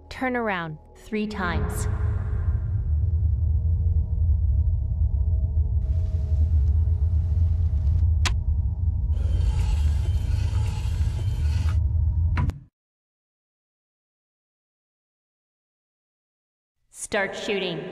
Turn around 3 times. Start shooting.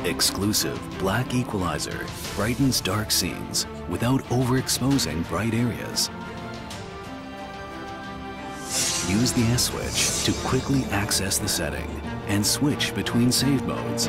Exclusive black equalizer brightens dark scenes without overexposing bright areas. Use the S switch to quickly access the setting and switch between save modes.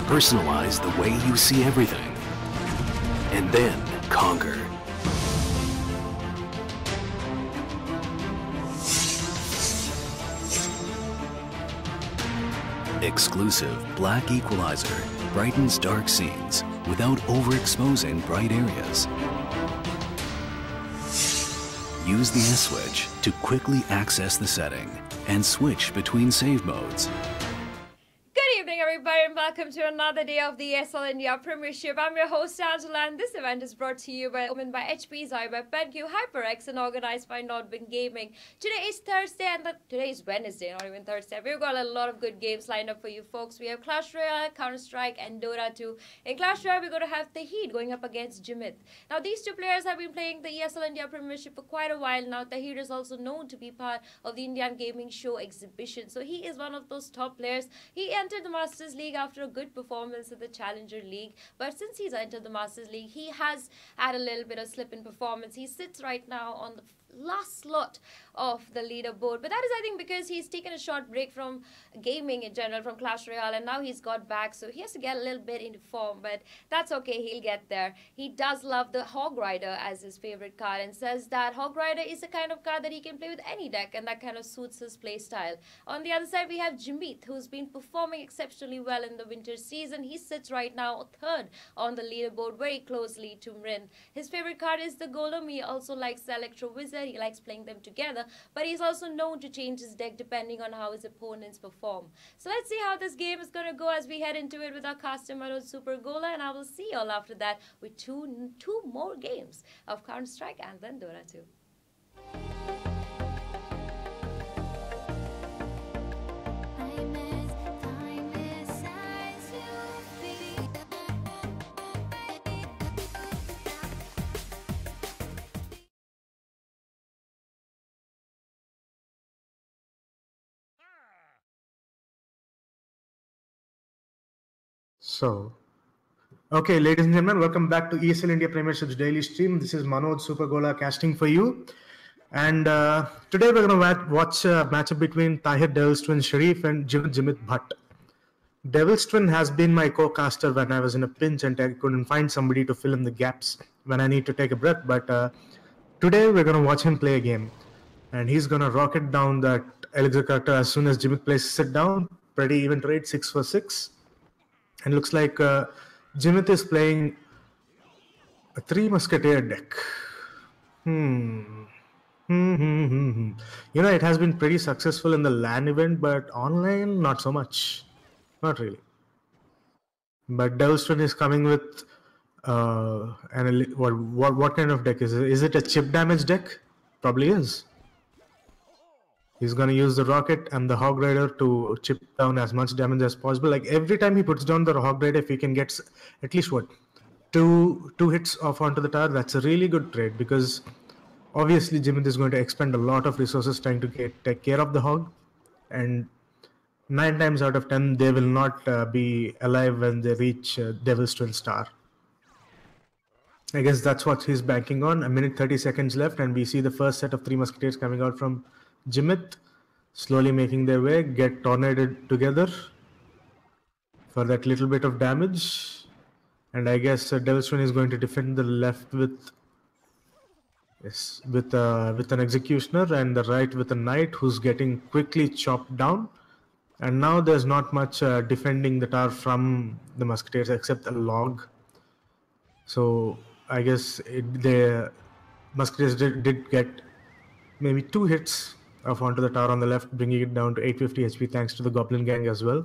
Personalize the way you see everything, and then conquer. Exclusive black equalizer brightens dark scenes without overexposing bright areas. Use the S switch to quickly access the setting and switch between save modes. Good evening, everybody, and welcome to another day of the ESL India Premiership. I'm your host, Angela, and this event is brought to you by Omen, by HP, Zai, by PenQ, HyperX, and organized by Nordbin Gaming. Today is Thursday, and today is Wednesday, not even Thursday. We've got a lot of good games lined up for you folks. We have Clash Royale, Counter-Strike, and Dota 2. In Clash Royale, we're going to have Tahir going up against Jimit. Now, these two players have been playing the ESL India Premiership for quite a while now. Tahir is also known to be part of the Indian Gaming Show exhibition, so he is one of those top players. He entered the Masters League after a good performance in the Challenger League, but since he's entered the Masters League, he has had a little bit of slip in performance. He sits right now on the last slot of the leaderboard, but that is, I think, because he's taken a short break from gaming in general, from Clash Royale, and now he's got back, so he has to get a little bit into form, but that's okay, he'll get there. He does love the Hog Rider as his favorite card and says that Hog Rider is the kind of card that he can play with any deck, and that kind of suits his play style. On the other side, we have Jimit, who's been performing exceptionally well in the winter season. He sits right now third on the leaderboard, very closely to Mrin. His favorite card is the Golem. He also likes the Electro Wizard. He likes playing them together, but he's also known to change his deck depending on how his opponents perform. So let's see how this game is going to go as we head into it with our custom mode Super Gola, and I will see you all after that with two more games of Counter-Strike and then Dota 2. So, okay, ladies and gentlemen, welcome back to ESL India Premiership's daily stream. This is Manoj Super Gola casting for you. And today we're going to watch a matchup between Tahir Devil's Twin Sharif and Jimit Bhatt. Devil's Twin has been my co-caster when I was in a pinch and I couldn't find somebody to fill in the gaps when I need to take a breath. But today we're going to watch him play a game. And he's going to rocket down that Elixir character as soon as Jimit places it down. Pretty even trade, 6 for 6. And looks like Jimit is playing a 3 Musketeer deck. You know, it has been pretty successful in the LAN event, but online, not so much. Not really. But Devil's Twin is coming with what kind of deck is it? Is it a chip damage deck? Probably is. He's going to use the rocket and the Hog Rider to chip down as much damage as possible. Like every time he puts down the Hog Rider, if he can get at least two hits off onto the tower, that's a really good trade, because obviously Jimit is going to expend a lot of resources trying to take care of the Hog, and 9 times out of 10 they will not be alive when they reach Devil's Twin Star. I guess that's what he's banking on. A minute 30 seconds left, and we see the first set of 3 Musketeers coming out from Jimit, slowly making their way, get tornaded together for that little bit of damage. And I guess Devil's Twin is going to defend the left with an Executioner, and the right with a Knight who's getting quickly chopped down. And now there's not much defending the tower from the Musketeers except a log. So I guess the Musketeers did get maybe 2 hits off onto the tower on the left, bringing it down to 850 HP thanks to the Goblin Gang as well.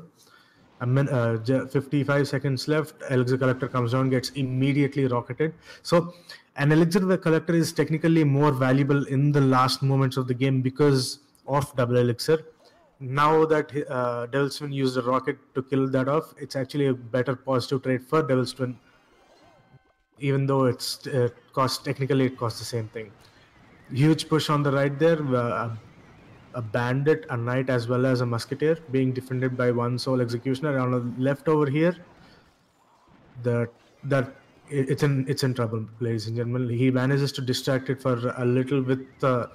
55 seconds left. Elixir Collector comes down, gets immediately rocketed. So an Elixir Collector is technically more valuable in the last moments of the game because of double Elixir. Now that Devil's Twin used a rocket to kill that off, it's actually a better positive trade for Devil's Twin, even though it costs the same thing. Huge push on the right there. A Bandit, a Knight, as well as a Musketeer being defended by 1 Soul Executioner. And on the left over here, it's in trouble, ladies and gentlemen. He manages to distract it for a little with the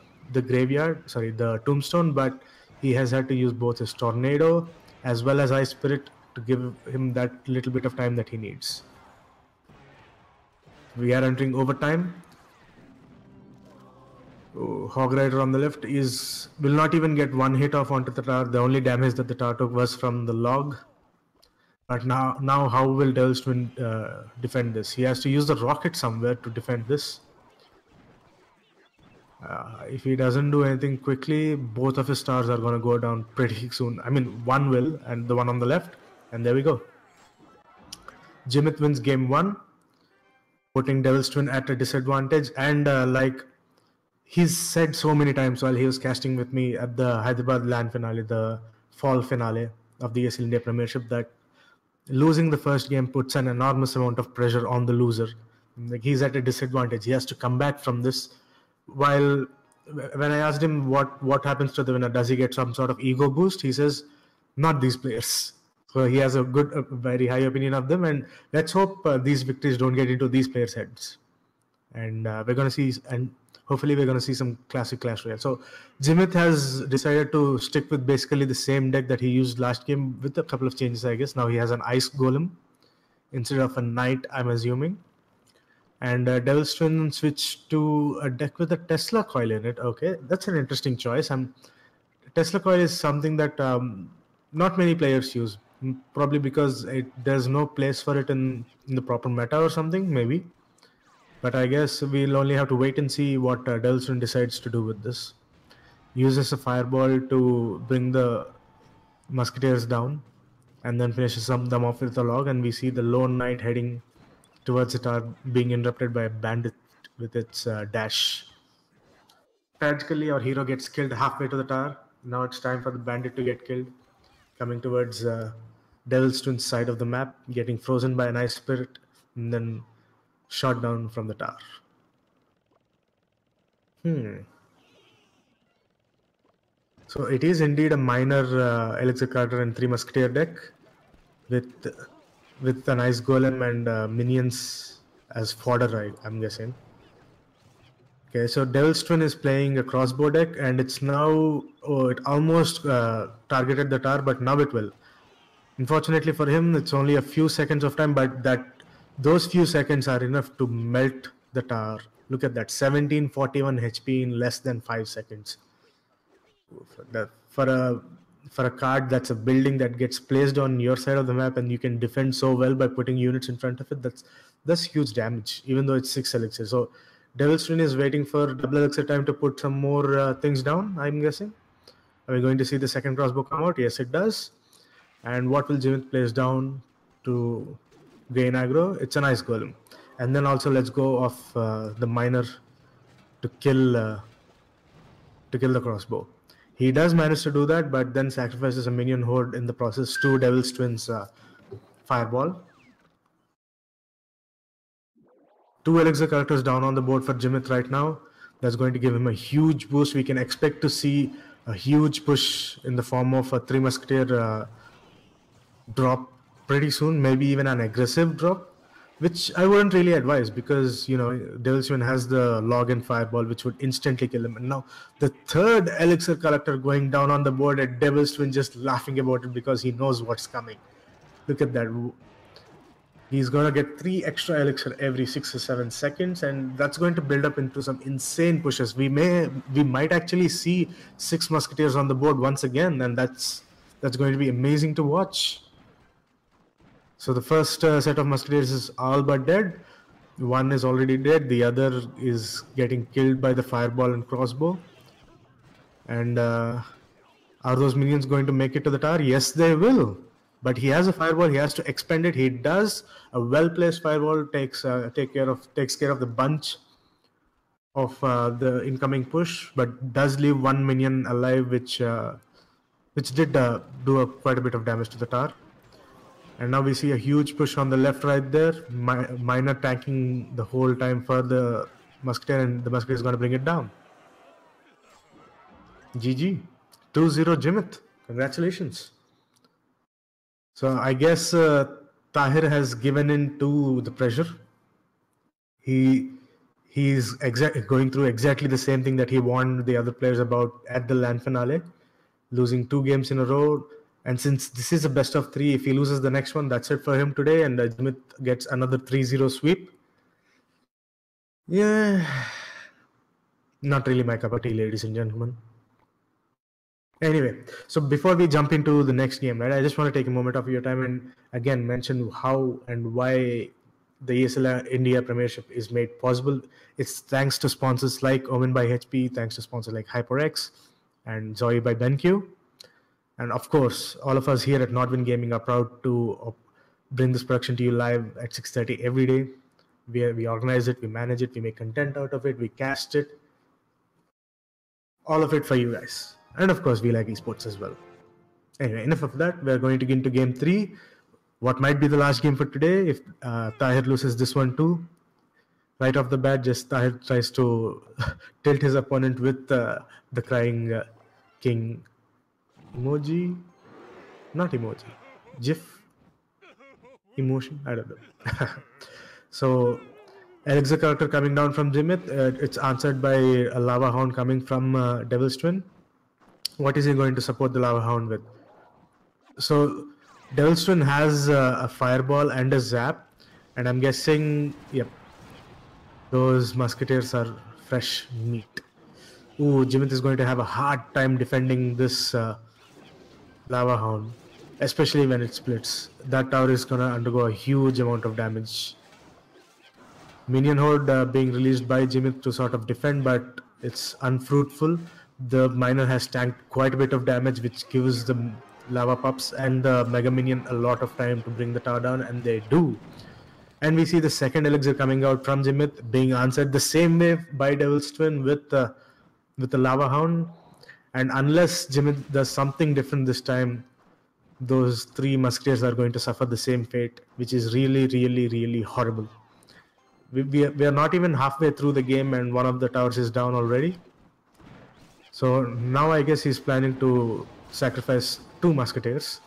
Tombstone, but he has had to use both his Tornado as well as Ice Spirit to give him that little bit of time that he needs. We are entering overtime. Hog Rider on the left will not even get 1 hit off onto the tower. The only damage that the tower took was from the log. But now how will Devil's Twin defend this? He has to use the rocket somewhere to defend this. If he doesn't do anything quickly, both of his stars are going to go down pretty soon. I mean, one will, and the one on the left, and there we go. Jimit wins game 1, putting Devil's Twin at a disadvantage. And like he's said so many times while he was casting with me at the Hyderabad LAN finale, the fall finale of the ESL India Premiership, that losing the first game puts an enormous amount of pressure on the loser. Like he's at a disadvantage. He has to come back from this. While when I asked him what happens to the winner, does he get some sort of ego boost? He says, not these players. So he has a very high opinion of them, and let's hope these victories don't get into these players' heads. And we're going to see, and hopefully we're going to see some classic Clash Royale. So Jimit has decided to stick with basically the same deck that he used last game with a couple of changes, I guess. Now he has an Ice Golem instead of a Knight, I'm assuming. And Devil's Twin switched to a deck with a Tesla coil in it. Okay, that's an interesting choice. Tesla coil is something that not many players use. Probably because there's no place for it in the proper meta or something, maybe. But I guess we'll only have to wait and see what Devil's Twin decides to do with this. Uses a fireball to bring the Musketeers down, and then finishes them off with a log, and we see the Lone Knight heading towards the tower, being interrupted by a bandit with its dash. Tragically, our hero gets killed halfway to the tower. Now it's time for the bandit to get killed, coming towards Devil's Twin's side of the map, getting frozen by an ice spirit, and then shot down from the tower. So it is indeed a minor Elixir Carter and 3 Musketeer deck with an Ice Golem and minions as fodder, I'm guessing. Okay, so Devil's Twin is playing a crossbow deck, and it's now, it almost targeted the tower, but now it will. Unfortunately for him, it's only a few seconds of time, but those few seconds are enough to melt the tower. Look at that, 1741 HP in less than 5 seconds. For a card that's a building that gets placed on your side of the map, and you can defend so well by putting units in front of it, that's huge damage, even though it's 6 elixir. So Devil's Twin is waiting for double elixir time to put some more things down, I'm guessing. Are we going to see the second crossbow come out? Yes, it does. And what will Jimit place down to gain aggro? It's an Ice Golem. And then also let's go off the miner to kill the crossbow. He does manage to do that, but then sacrifices a minion horde in the process to Devil's Twin's fireball. 2 elixir characters down on the board for Jimit right now. That's going to give him a huge boost. We can expect to see a huge push in the form of a 3 Musketeer drop pretty soon, maybe even an aggressive drop, which I wouldn't really advise, because Devil's Twin has the log and fireball, which would instantly kill him. And now the 3rd elixir character going down on the board, at Devil's Twin just laughing about it because he knows what's coming. Look at that. He's going to get 3 extra elixir every 6 or 7 seconds, and that's going to build up into some insane pushes. We might actually see 6 Musketeers on the board once again, and that's going to be amazing to watch. So the first set of Musketeers is all but dead. One is already dead. The other is getting killed by the fireball and crossbow. And are those minions going to make it to the tower? Yes, they will. But he has a fireball. He has to expend it. He does. A well-placed fireball takes care of the bunch of the incoming push, but does leave 1 minion alive, which did do quite a bit of damage to the tower. And now we see a huge push on the left right there. Miner tanking the whole time for the Musketeer, and the Musketeer is going to bring it down. GG. 2-0 Jimit. Congratulations. So I guess Tahir has given in to the pressure. He's going through exactly the same thing that he warned the other players about at the LAN finale. Losing 2 games in a row. And since this is a best of 3, if he loses the next one, that's it for him today. And Jimit gets another 3-0 sweep. Yeah. Not really my cup of tea, ladies and gentlemen. Anyway, so before we jump into the next game, right, I just want to take a moment of your time and again mention how and why the ESL India Premiership is made possible. It's thanks to sponsors like Omen by HP, thanks to sponsors like HyperX and Zoe by BenQ. And of course, all of us here at Nodwin Gaming are proud to bring this production to you live at 6:30 every day. We organize it, we manage it, we make content out of it, we cast it. All of it for you guys. And of course, we like esports as well. Anyway, enough of that. We're going to get into game 3. What might be the last game for today if Tahir loses this one too. Right off the bat, just Tahir tries to tilt his opponent with the crying king emoji. Not emoji. GIF. Emotion. I don't know. So, Elixir character coming down from Jimit. It's answered by a Lava Hound coming from Devil's Twin. What is he going to support the Lava Hound with? So, Devil's Twin has a Fireball and a Zap. And I'm guessing, yep, those Musketeers are fresh meat. Ooh, Jimit is going to have a hard time defending this Lava Hound. Especially when it splits. That tower is going to undergo a huge amount of damage. Minion Horde being released by Jimit to sort of defend, but it's unfruitful. The miner has tanked quite a bit of damage, which gives the lava pups and the Mega Minion a lot of time to bring the tower down, and they do. And we see the second elixir coming out from Jimit being answered the same way by Devil's Twin with the Lava Hound. And unless Jimit does something different this time, those 3 Musketeers are going to suffer the same fate, which is really, really, really horrible. We are not even halfway through the game and one of the towers is down already. So now I guess he's planning to sacrifice 2 Musketeers.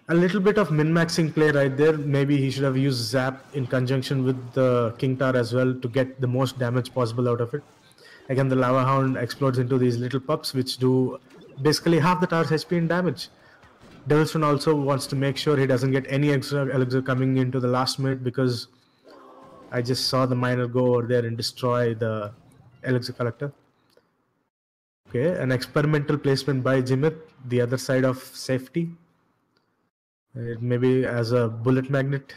A little bit of min-maxing play right there. Maybe he should have used Zap in conjunction with the King Tower as well to get the most damage possible out of it. Again, the Lava Hound explodes into these little pups which do basically half the tower's HP in damage. Devil's Twin also wants to make sure he doesn't get any extra elixir coming into the last minute, because I just saw the miner go over there and destroy the elixir collector. Okay, an experimental placement by Jimit, the other side of safety. Maybe as a bullet magnet.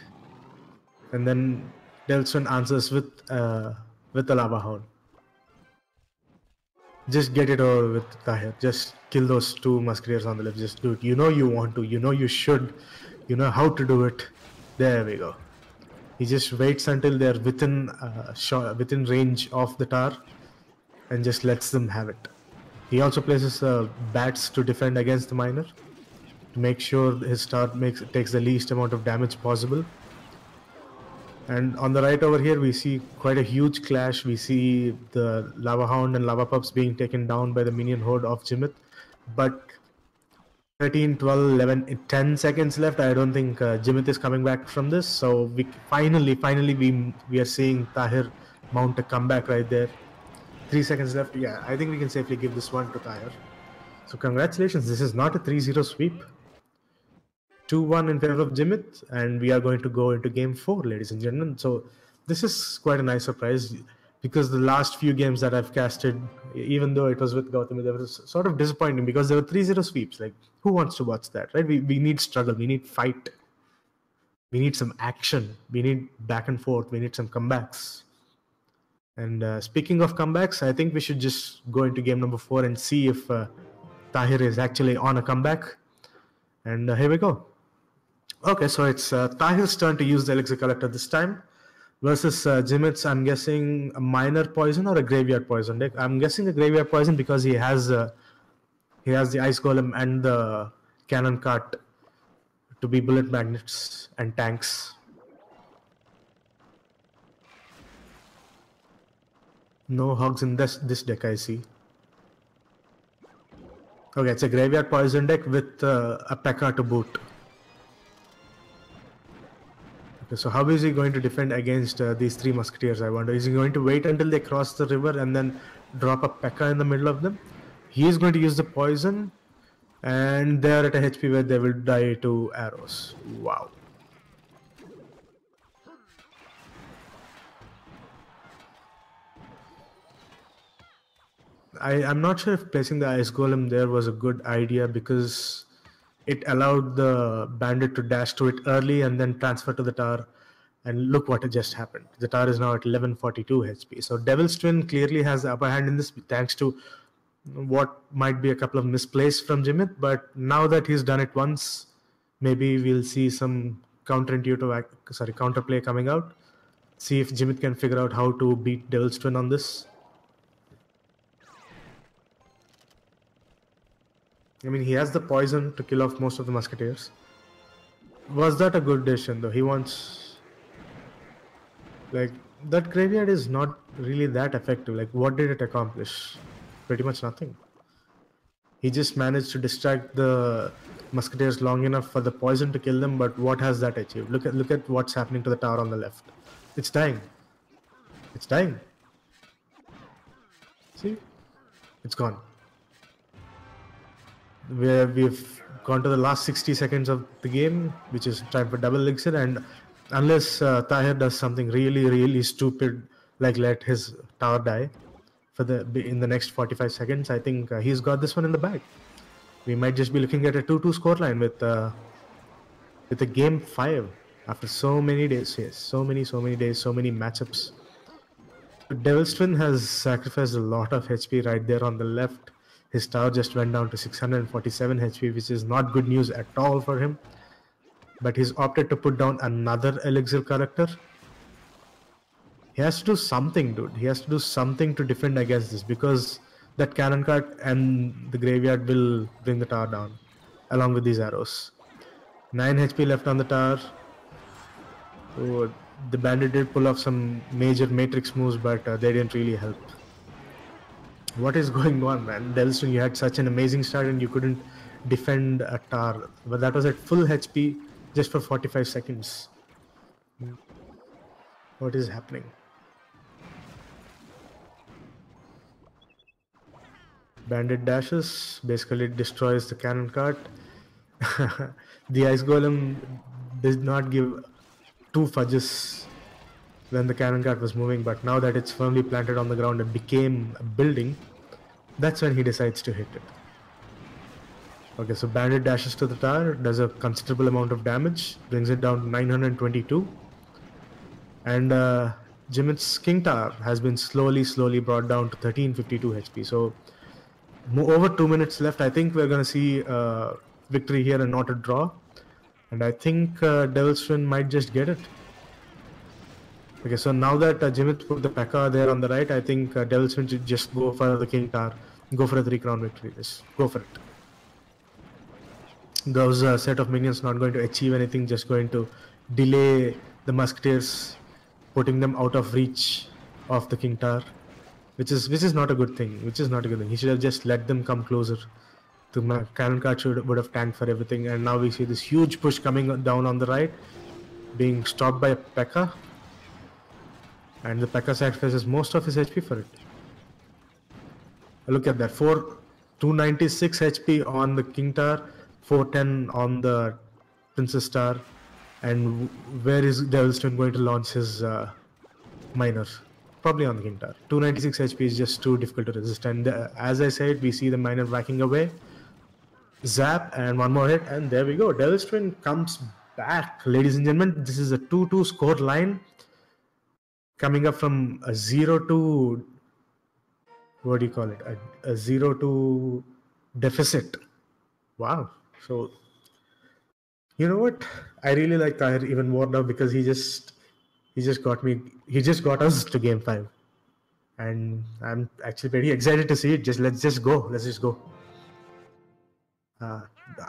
And then Devil's Twin answers with the Lava Hound. Just get it over with, Tahir. Just kill those 2 Musketeers on the left. Just do it. You know you want to. You know you should. You know how to do it. There we go. He just waits until they're within range of the tower and just lets them have it. He also places bats to defend against the miner to make sure his tower takes the least amount of damage possible. And on the right over here, we see quite a huge clash. We see the Lava Hound and Lava Pups being taken down by the Minion Horde of Jimit. But 13, 12, 11, 10 seconds left. I don't think Jimit is coming back from this. So we finally we are seeing Tahir mount a comeback right there. 3 seconds left. Yeah, I think we can safely give this one to Tahir. So congratulations. This is not a 3-0 sweep. 2-1 in favor of Jimit, and we are going to go into game 4, ladies and gentlemen. So this is quite a nice surprise, because the last few games that I've casted, even though it was with Gautami, they were sort of disappointing because there were 3-0 sweeps. Like, who wants to watch that, right? We need struggle, we need fight, we need some action, we need back and forth, we need some comebacks. And speaking of comebacks, I think we should just go into game number 4 and see if Tahir is actually on a comeback. And here we go. Okay, so it's Tahir's turn to use the elixir collector this time versus Jimit's, I'm guessing, a minor poison or a graveyard poison deck. I'm guessing a graveyard poison because he has the ice golem and the cannon cart to be bullet magnets and tanks. No hogs in this deck, I see. Okay, it's a graveyard poison deck with a P.E.K.K.A to boot. Okay, so how is he going to defend against these 3 Musketeers, I wonder? Is he going to wait until they cross the river and then drop a P.E.K.K.A in the middle of them? He is going to use the poison, and they're at a HP where they will die to arrows. Wow. I'm not sure if placing the ice golem there was a good idea, because it allowed the bandit to dash to it early and then transfer to the tower. And look what just happened. The tower is now at 1142 HP. So Devil's Twin clearly has the upper hand in this thanks to what might be a couple of misplays from Jimit. But now that he's done it once, maybe we'll see some counterplay coming out. See if Jimit can figure out how to beat Devil's Twin on this. I mean, he has the poison to kill off most of the musketeers. Was that a good decision though? He wants... Like, that graveyard is not really that effective. Like, what did it accomplish? Pretty much nothing. He just managed to distract the musketeers long enough for the poison to kill them, but what has that achieved? Look at what's happening to the tower on the left. It's dying. It's dying. See? It's gone. We've gone to the last 60 seconds of the game, which is time for double elixir, and unless Tahir does something really stupid, like let his tower die in the next 45 seconds, I think he's got this one in the bag. We might just be looking at a 2-2 scoreline with a game 5 after so many days. Yes, so many days, so many matchups. Devil's Twin has sacrificed a lot of HP right there on the left. His tower just went down to 647 HP, which is not good news at all for him. But he's opted to put down another elixir character. He has to do something, dude. He has to do something to defend against this, because that cannon cart and the graveyard will bring the tower down along with these arrows. 9 HP left on the tower. So the bandit did pull off some major matrix moves, but they didn't really help. What is going on, man? Devil's Twin, you had such an amazing start and you couldn't defend a tower. But that was at full HP just for 45 seconds. What is happening? Bandit dashes, basically destroys the cannon cart. The ice golem did not give two fudges when the cannon cart was moving, but now that it's firmly planted on the ground and became a building, that's when he decides to hit it. Okay, so bandit dashes to the tower, does a considerable amount of damage, brings it down to 922, and Jimit's king tower has been slowly brought down to 1352 HP. So over 2 minutes left. I think we're going to see victory here and not a draw, and I think Devil's Twin might just get it. Okay, so now that Jimit put the P.E.K.K.A there on the right, I think Devil's Twin should just go for the king tower, go for a 3-crown victory. Just go for it. Those set of minions not going to achieve anything, just going to delay the musketeers, putting them out of reach of the king tower, which is not a good thing. He should have just let them come closer. The cannon cart would have tanked for everything, and now we see this huge push coming down on the right, being stopped by a P.E.K.K.A. And the P.E.K.K.A sacrifices most of his HP for it. Look at that, 296 HP on the king tower, 410 on the princess tower, and where is Devil's Twin going to launch his miner? Probably on the king tower. 296 HP is just too difficult to resist, and as I said, we see the miner whacking away. Zap, and one more hit, and there we go. Devil's Twin comes back, ladies and gentlemen. This is a 2-2 score line, coming up from a 0-2, what do you call it? A 0-2 deficit. Wow. So, you know what? I really like Tahir even more now, because he just got us to game 5. And I'm actually pretty excited to see it. Let's just go.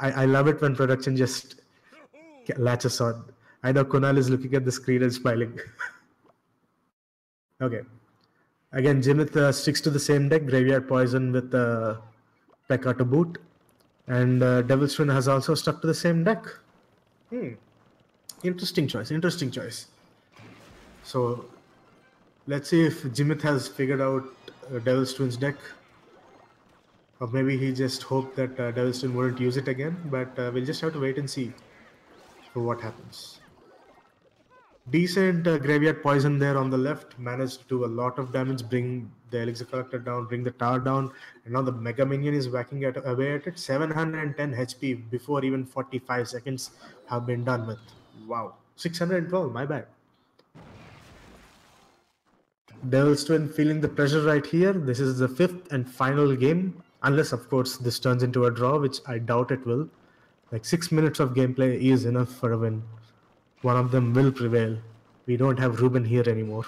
I love it when production just latches on. I know Kunal is looking at the screen and smiling. Okay. Again, Jimit sticks to the same deck, Graveyard Poison with P.E.K.K.A to boot. And Devil's Twin has also stuck to the same deck. Interesting choice. So, let's see if Jimit has figured out Devil's Twin's deck. Or maybe he just hoped that Devil's Twin wouldn't use it again. But we'll just have to wait and see for what happens. Decent graveyard poison there on the left. Managed to do a lot of damage, bring the elixir collector down, bring the tower down, and now the mega minion is whacking away at it. 710 HP before even 45 seconds have been done with. Wow. 612, my bad. Devil's Twin feeling the pressure right here. This is the 5th and final game. Unless, of course, this turns into a draw, which I doubt it will. Like 6 minutes of gameplay is enough for a win. One of them will prevail. We don't have Ruben here anymore.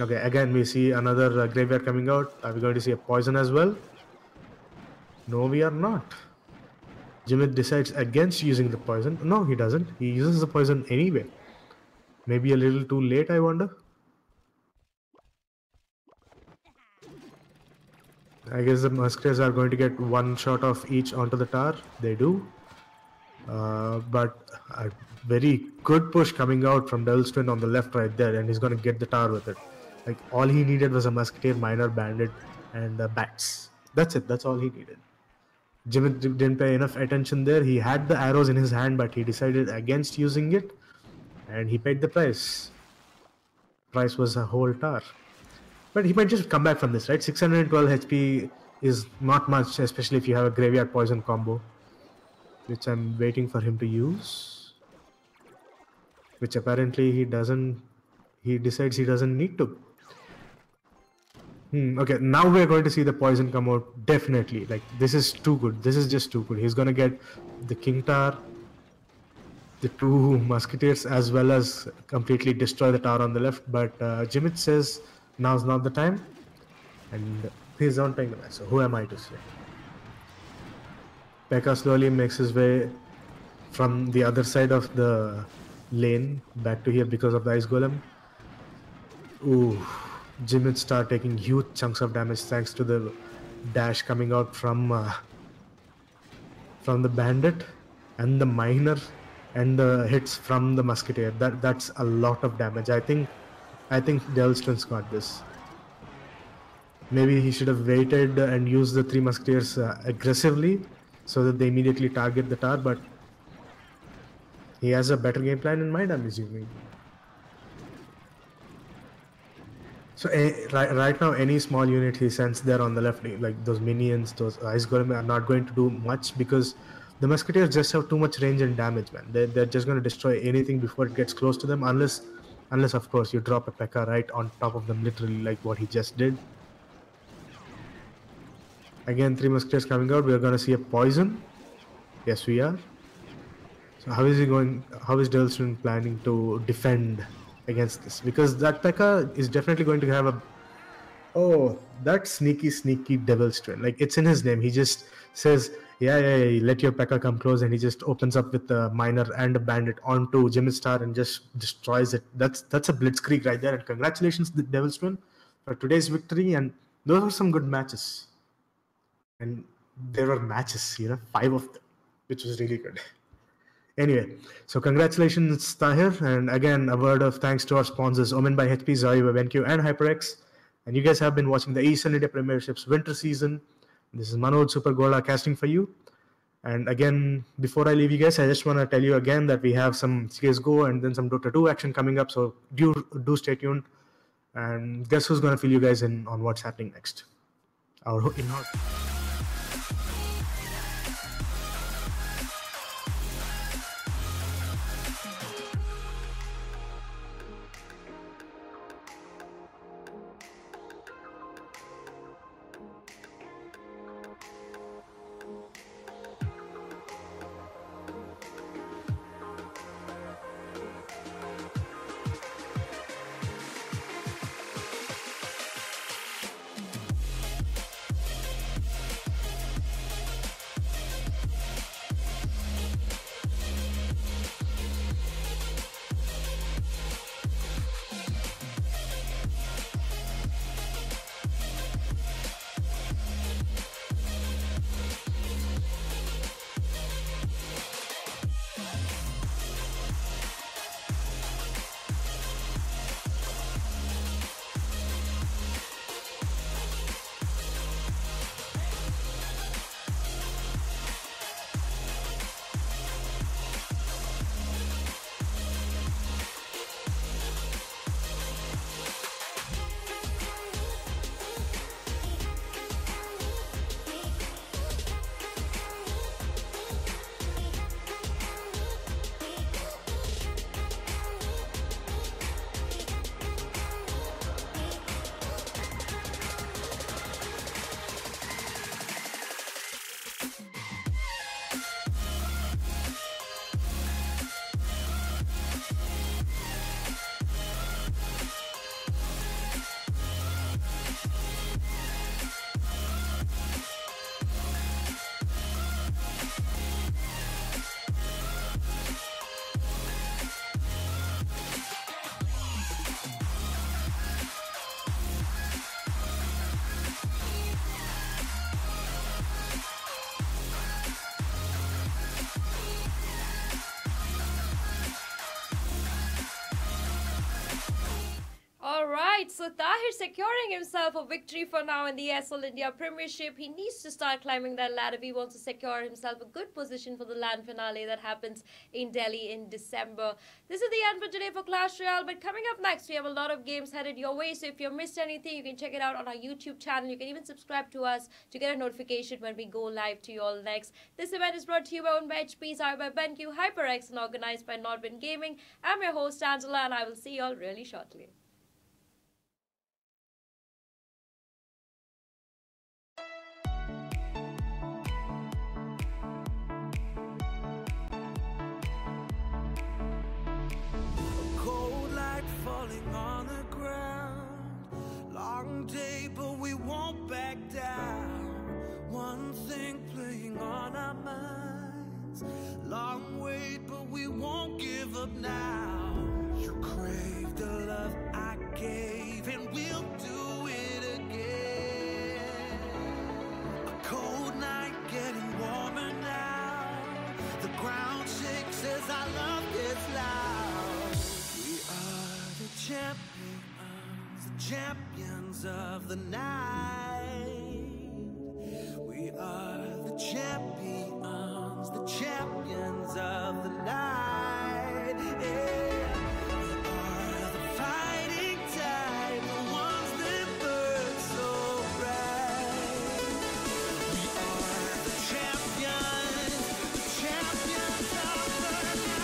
Okay, again we see another graveyard coming out. Are we going to see a poison as well? No, we are not. Jimit decides against using the poison. No, he doesn't. He uses the poison anyway. Maybe a little too late, I wonder. I guess the Musketeers are going to get one shot of each onto the tower. They do. But a very good push coming out from Devil's Twin on the left right there, and he's going to get the tower with it. Like, all he needed was a Musketeer, Miner, Bandit, and Bats. That's it. That's all he needed. Jimit didn't pay enough attention there. He had the arrows in his hand, but he decided against using it, and he paid the price. Price was a whole tower. But he might just come back from this, right? 612 HP is not much, especially if you have a graveyard poison combo, which I'm waiting for him to use. Which apparently he doesn't. He decides he doesn't need to. Okay, now we're going to see the poison come out. Definitely. Like, this is too good. This is just too good. He's going to get the King Tower, the 2 Musketeers, as well as completely destroy the tower on the left. But Jimit says now's not the time, and he's not playing the match. So who am I to say? Pekka slowly makes his way from the other side of the lane back to here because of the Ice Golem. Ooh, Jimit start taking huge chunks of damage thanks to the dash coming out from the Bandit and the Miner and the hits from the Musketeer. That's a lot of damage. I think Devil's Twin's got this. Maybe he should have waited and used the 3 Musketeers aggressively so that they immediately target the tower, but he has a better game plan in mind, I'm assuming. So right now, any small unit he sends there on the left, like those minions, those Ice Golem, are not going to do much because the Musketeers just have too much range and damage, man. They're just going to destroy anything before it gets close to them, unless of course you drop a P.E.K.K.A right on top of them, literally like what he just did. Again, 3 Musketeers coming out. We're going to see a poison. Yes, we are. So how is Devil's Twin planning to defend against this? Because that P.E.K.K.A is definitely going to have a... Oh, that sneaky Devil's Twin. Like, it's in his name. He just says, yeah, let your P.E.K.K.A come close, and he just opens up with a Miner and a Bandit onto Jimit Star and just destroys it. That's a blitzkrieg right there, and congratulations to the Devil's Twin for today's victory, and those were some good matches. And there were matches, 5 of them, which was really good. Anyway, so congratulations, Tahir. And again, a word of thanks to our sponsors, Omen by HP, Zoe by BenQ, and HyperX. And you guys have been watching the ESL India Premiership's winter season. This is Manoj Super Gola casting for you. And again, before I leave you guys, I just want to tell you again that we have some CSGO and then some Dota 2 action coming up. So do stay tuned. And guess who's going to fill you guys in on what's happening next? Our in-house. So Tahir securing himself a victory for now in the ESL India Premiership. He needs to start climbing that ladder if he wants to secure himself a good position for the LAN finale that happens in Delhi in December. This is the end for today for Clash Royale, but coming up next we have a lot of games headed your way, so if you missed anything you can check it out on our YouTube channel. You can even subscribe to us to get a notification when we go live to you all next. This event is brought to you by Omen by HP, powered by BenQ, HyperX and organized by Nodbin Gaming. I'm your host Angela and I will see you all really shortly. Falling on the ground, long day but we won't back down. One thing playing on our minds, long wait but we won't give up now. You crave the love I gave and we'll do it again. A cold night getting warmer now, the ground shakes as our love gets loud. The champions of the night. We are the champions of the night. Yeah. We are the fighting tide, the ones that burn so bright. We are the champions of the night.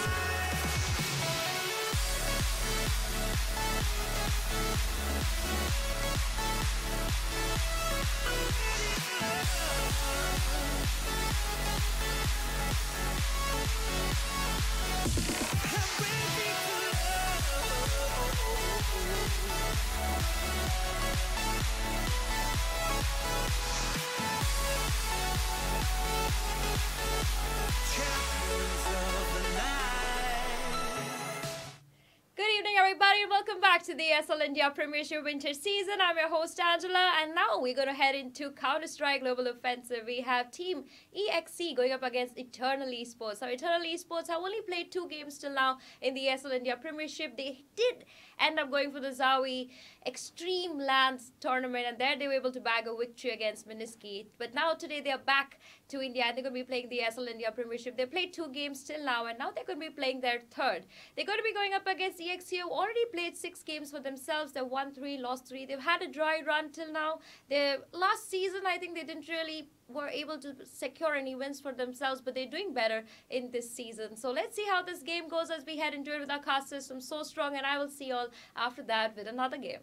Everybody, welcome back to the ESL India Premiership Winter Season. I'm your host Angela, and now we're going to head into Counter-Strike Global Offensive. We have Team EXC going up against Eternal Esports. Now, Eternal Esports have only played 2 games till now in the ESL India Premiership. They did end up going for the Zawi Extreme Lands tournament, and there they were able to bag a victory against Miniski. But now today they are back to India and they're going to be playing the ESL India Premiership. They played 2 games till now, and now they're going to be playing their third. They're going to be going up against EXC, who already played 6 games for themselves. They won 3, lost 3. They've had a dry run till now. Their last season, I think they didn't really were able to secure any wins for themselves, but they're doing better in this season. So let's see how this game goes as we head into it with our cast system so strong, and I will see you all after that with another game.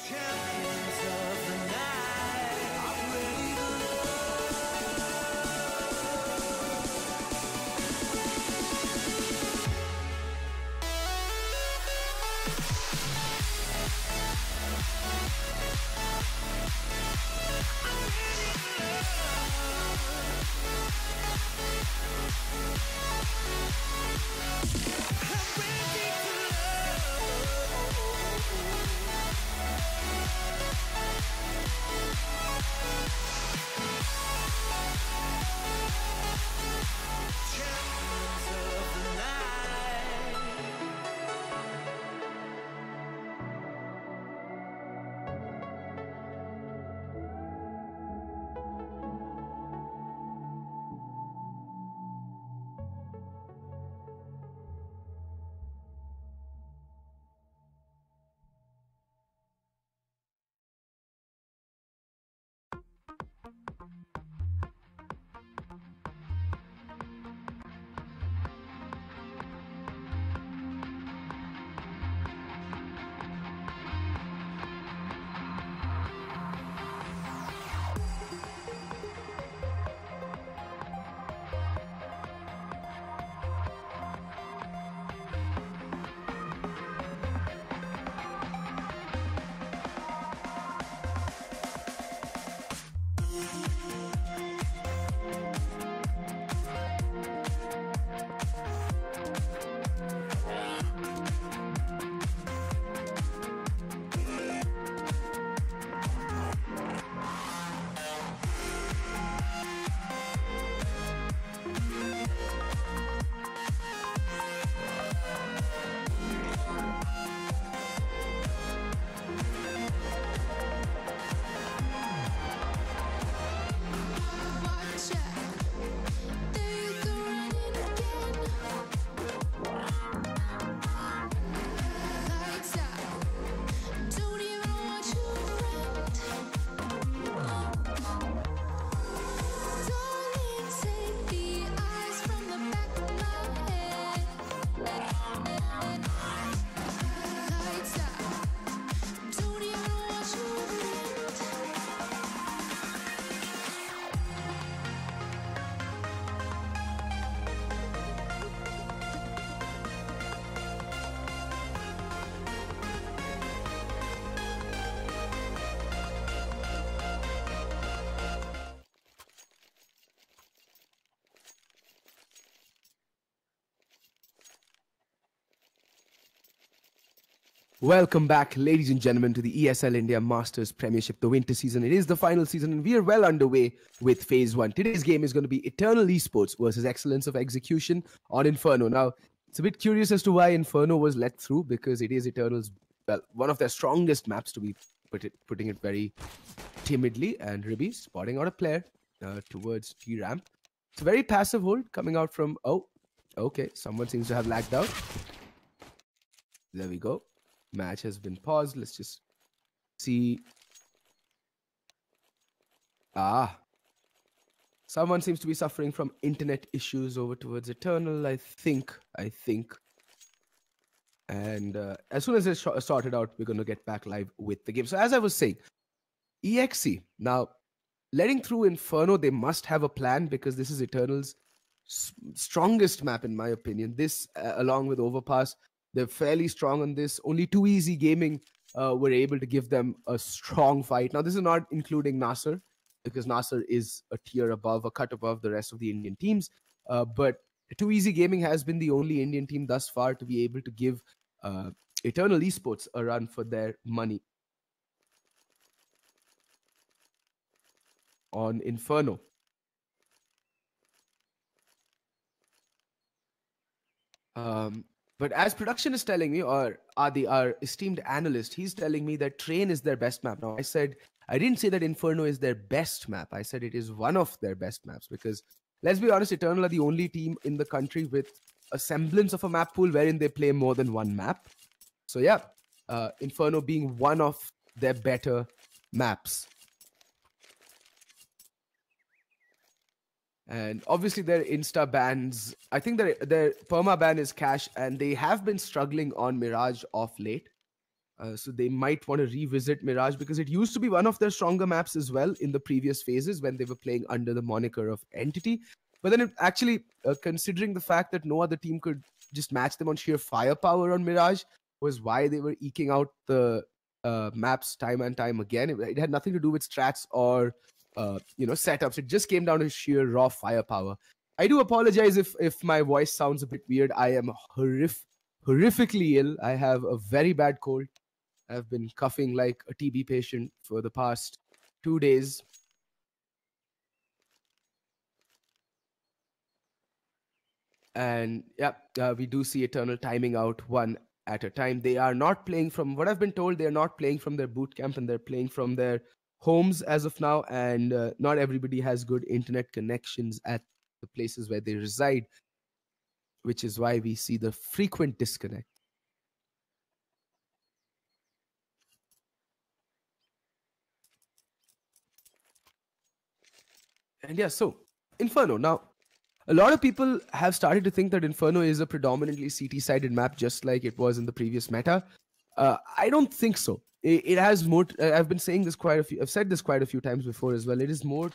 Champions of the night, I'm ready to Welcome back, ladies and gentlemen, to the ESL India Masters Premiership, the winter season. It is the final season, and we are well underway with Phase 1. Today's game is going to be Eternal Esports versus Excellence of Execution on Inferno. Now, it's a bit curious as to why Inferno was let through, because it is Eternal's, well, one of their strongest maps, to be putting it very timidly. And Ribby spotting out a player towards T-Ramp. It's a very passive hold coming out from... Oh, okay. Someone seems to have lagged out. There we go. Match has been paused. Let's just see. Someone seems to be suffering from internet issues over towards Eternal, I think. And as soon as it's sorted out, we're going to get back live with the game. So as I was saying, EXE, now letting through Inferno, they must have a plan, because this is Eternal's strongest map, in my opinion. This, along with Overpass, they're fairly strong on this. Only 2EZ Gaming were able to give them a strong fight. Now, this is not including Nasser, because Nasser is a tier above, a cut above the rest of the Indian teams. But 2EZ Gaming has been the only Indian team thus far to be able to give Eternal Esports a run for their money on Inferno. But as production is telling me, or Adi, our esteemed analyst, he's telling me that Train is their best map. Now, I didn't say that Inferno is their best map. I said it is one of their best maps, because let's be honest, Eternal are the only team in the country with a semblance of a map pool wherein they play more than one map. So yeah, Inferno being one of their better maps. And obviously their Insta bans, I think their perma ban is cash, and they have been struggling on Mirage of late. So they might want to revisit Mirage, because it used to be one of their stronger maps as well in the previous phases when they were playing under the moniker of Entity. But then actually, considering the fact that no other team could just match them on sheer firepower on Mirage, was why they were eking out the maps time and time again. It had nothing to do with strats or setups. It just came down to sheer raw firepower. I do apologize if my voice sounds a bit weird. I am horrifically ill. I have a very bad cold. I've been coughing like a TB patient for the past 2 days. And yeah, we do see Eternal timing out one at a time. They are not playing from, what I've been told, they are not playing from their boot camp, and they're playing from their homes as of now, and not everybody has good internet connections at the places where they reside, which is why we see the frequent disconnect. And yeah, so Inferno. Now, a lot of people have started to think that Inferno is a predominantly CT-sided map, just like it was in the previous meta. I don't think so. It has more. I've been saying this quite a few. I've said this quite a few times before as well. It has more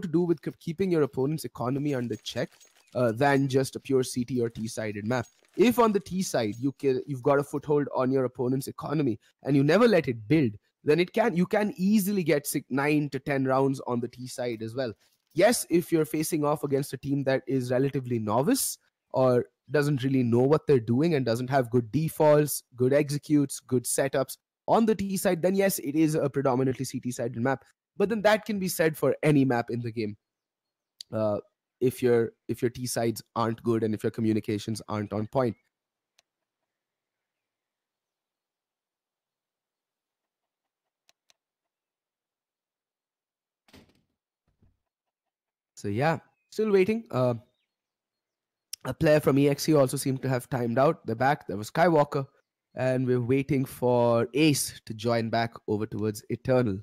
to do with keeping your opponent's economy under check than just a pure CT or T-sided map. If on the T side you've got a foothold on your opponent's economy and you never let it build, then you can easily get 9 to 10 rounds on the T side as well. Yes, if you're facing off against a team that is relatively novice or doesn't really know what they're doing and doesn't have good defaults, good executes, good setups on the T side, then yes, it is a predominantly CT-sided map. But then that can be said for any map in the game. If your T sides aren't good and if your communications aren't on point. So yeah, still waiting. A player from EXE also seemed to have timed out. They're back. There was Skywalker. And we're waiting for Ace to join back over towards Eternal.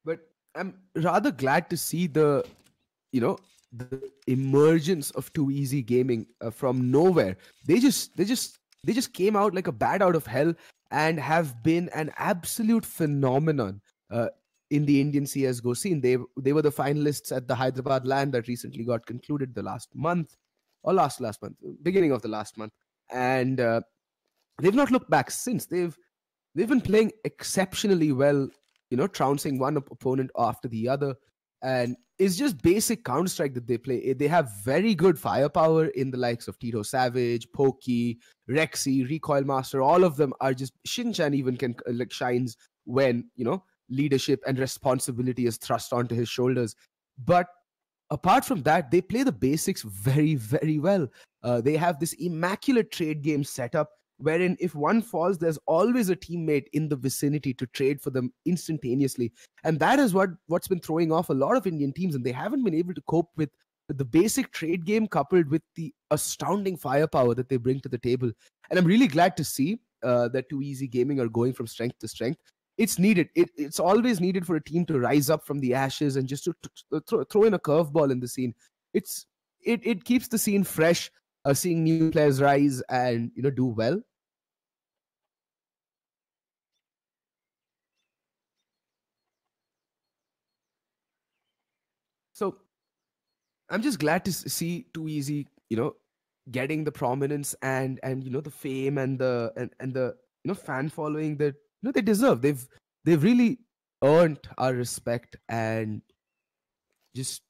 But I'm rather glad to see the emergence of 2EZ Gaming from nowhere. They just came out like a bat out of hell and have been an absolute phenomenon in the Indian CSGO scene. They were the finalists at the Hyderabad LAN that recently got concluded the last month, or last month, beginning of the last month, and they've not looked back since. They've been playing exceptionally well trouncing one opponent after the other. And it's just basic Counter-Strike that they play. They have very good firepower in the likes of Tito Savage, Pokey, Rexy, Recoil Master. All of them are just... Shinchan even can shines when, leadership and responsibility is thrust onto his shoulders. But apart from that, they play the basics very, very well. They have this immaculate trade game setup wherein if one falls, there's always a teammate in the vicinity to trade for them instantaneously. And that is what's been throwing off a lot of Indian teams, and they haven't been able to cope with the basic trade game coupled with the astounding firepower that they bring to the table. And I'm really glad to see that 2EZ Gaming are going from strength to strength. It's needed. It's always needed for a team to rise up from the ashes and just to throw in a curveball in the scene. It keeps the scene fresh, seeing new players rise and do well. So I'm just glad to see 2EZ, getting the prominence and the fame and the fan following that they deserve. They've really earned our respect and just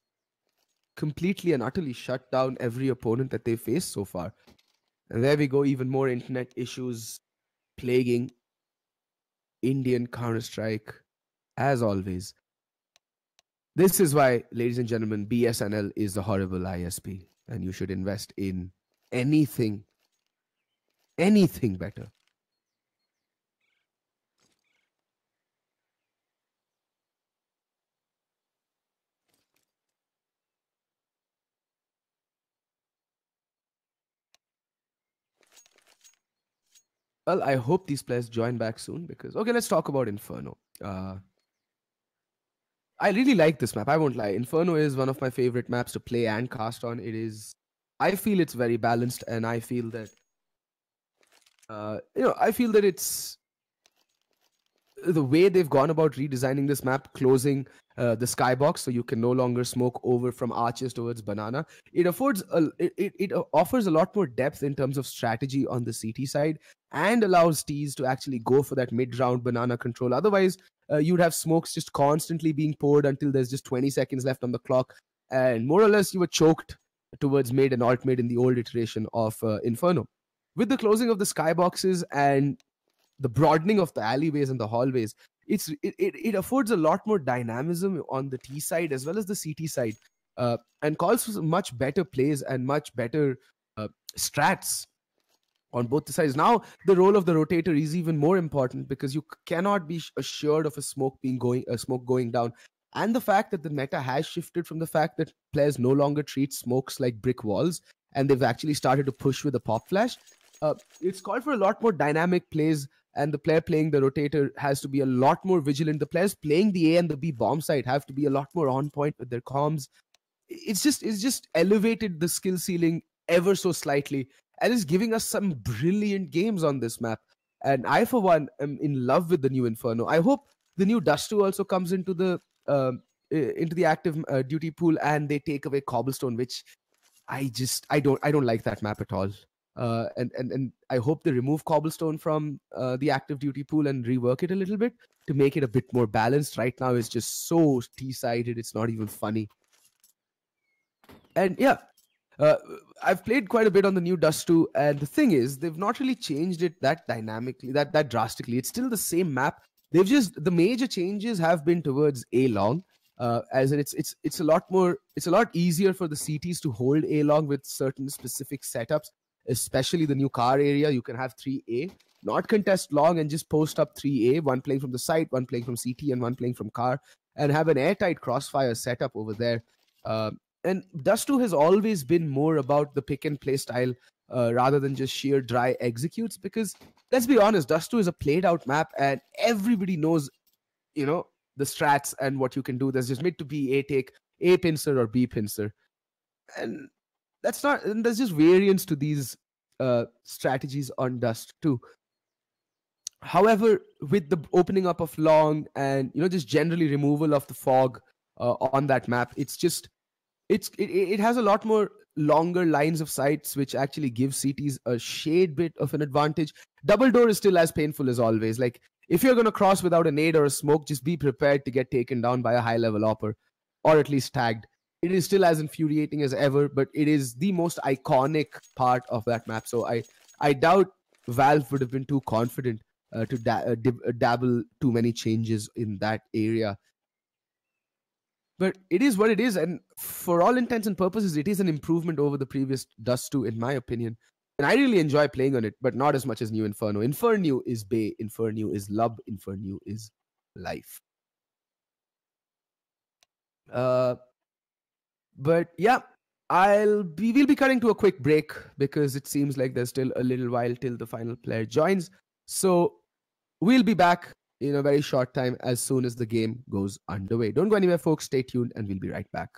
completely and utterly shut down every opponent that they've faced so far. And there we go, even more internet issues plaguing Indian Counter-Strike as always. This is why, ladies and gentlemen, BSNL is a horrible ISP, and you should invest in anything better. Well, I hope these players join back soon because... Okay, let's talk about Inferno. I really like this map. I won't lie. Inferno is one of my favorite maps to play and cast on. I feel it's very balanced, and I feel that... I feel that it's... The way they've gone about redesigning this map, closing the skybox so you can no longer smoke over from arches towards banana. It offers a lot more depth in terms of strategy on the CT side and allows Ts to actually go for that mid-round banana control. Otherwise, you'd have smokes just constantly being poured until there's just 20 seconds left on the clock. And more or less, you were choked towards mid and alt mid in the old iteration of Inferno. With the closing of the skyboxes and the broadening of the alleyways and the hallways, it affords a lot more dynamism on the T side as well as the CT side, and calls for much better plays and much better strats on both the sides. Now, the role of the rotator is even more important because you cannot be assured of a smoke going down. And the fact that the meta has shifted from the fact that players no longer treat smokes like brick walls, and they've actually started to push with a pop flash. It's called for a lot more dynamic plays, and the player playing the rotator has to be a lot more vigilant. The players playing the A and the B bomb site have to be a lot more on point with their comms. It's just elevated the skill ceiling ever so slightly, and is giving us some brilliant games on this map. And I, for one, am in love with the new Inferno. I hope the new Dust 2 also comes into the active duty pool, and they take away Cobblestone, which I don't like that map at all. And I hope they remove Cobblestone from the active duty pool and rework it a little bit to make it a bit more balanced. Right now, it's just so T-sided, it's not even funny. And yeah, I've played quite a bit on the new Dust 2, and the thing is, they've not really changed it that dynamically, that drastically. It's still the same map. The major changes have been towards A long, as in it's a lot easier for the CTs to hold A long with certain specific setups. Especially the new car area, you can have 3A, not contest long and just post up 3A, one playing from the site, one playing from CT, and one playing from car, and have an airtight crossfire setup over there. And Dust 2 has always been more about the pick and play style rather than just sheer dry executes, because let's be honest, Dust 2 is a played out map and everybody knows, the strats and what you can do. There's just mid to B, A take, A pincer or B pincer. And there's just variance to these strategies on Dust 2. However, with the opening up of long and just generally removal of the fog on that map, it has a lot more longer lines of sights, which actually gives CTs a shade bit of an advantage. Double door is still as painful as always. Like, if you're going to cross without a nade or a smoke, just be prepared to get taken down by a high-level AWPer, or at least tagged. It is still as infuriating as ever, but it is the most iconic part of that map. So I doubt Valve would have been too confident to dabble too many changes in that area. But it is what it is, and for all intents and purposes, it is an improvement over the previous Dust 2, in my opinion. And I really enjoy playing on it, but not as much as New Inferno. Inferno is Bay, Inferno is love, Inferno is life. But yeah, we'll be cutting to a quick break because it seems like there's still a little while till the final player joins. So we'll be back in a very short time as soon as the game goes underway. Don't go anywhere, folks. Stay tuned and we'll be right back.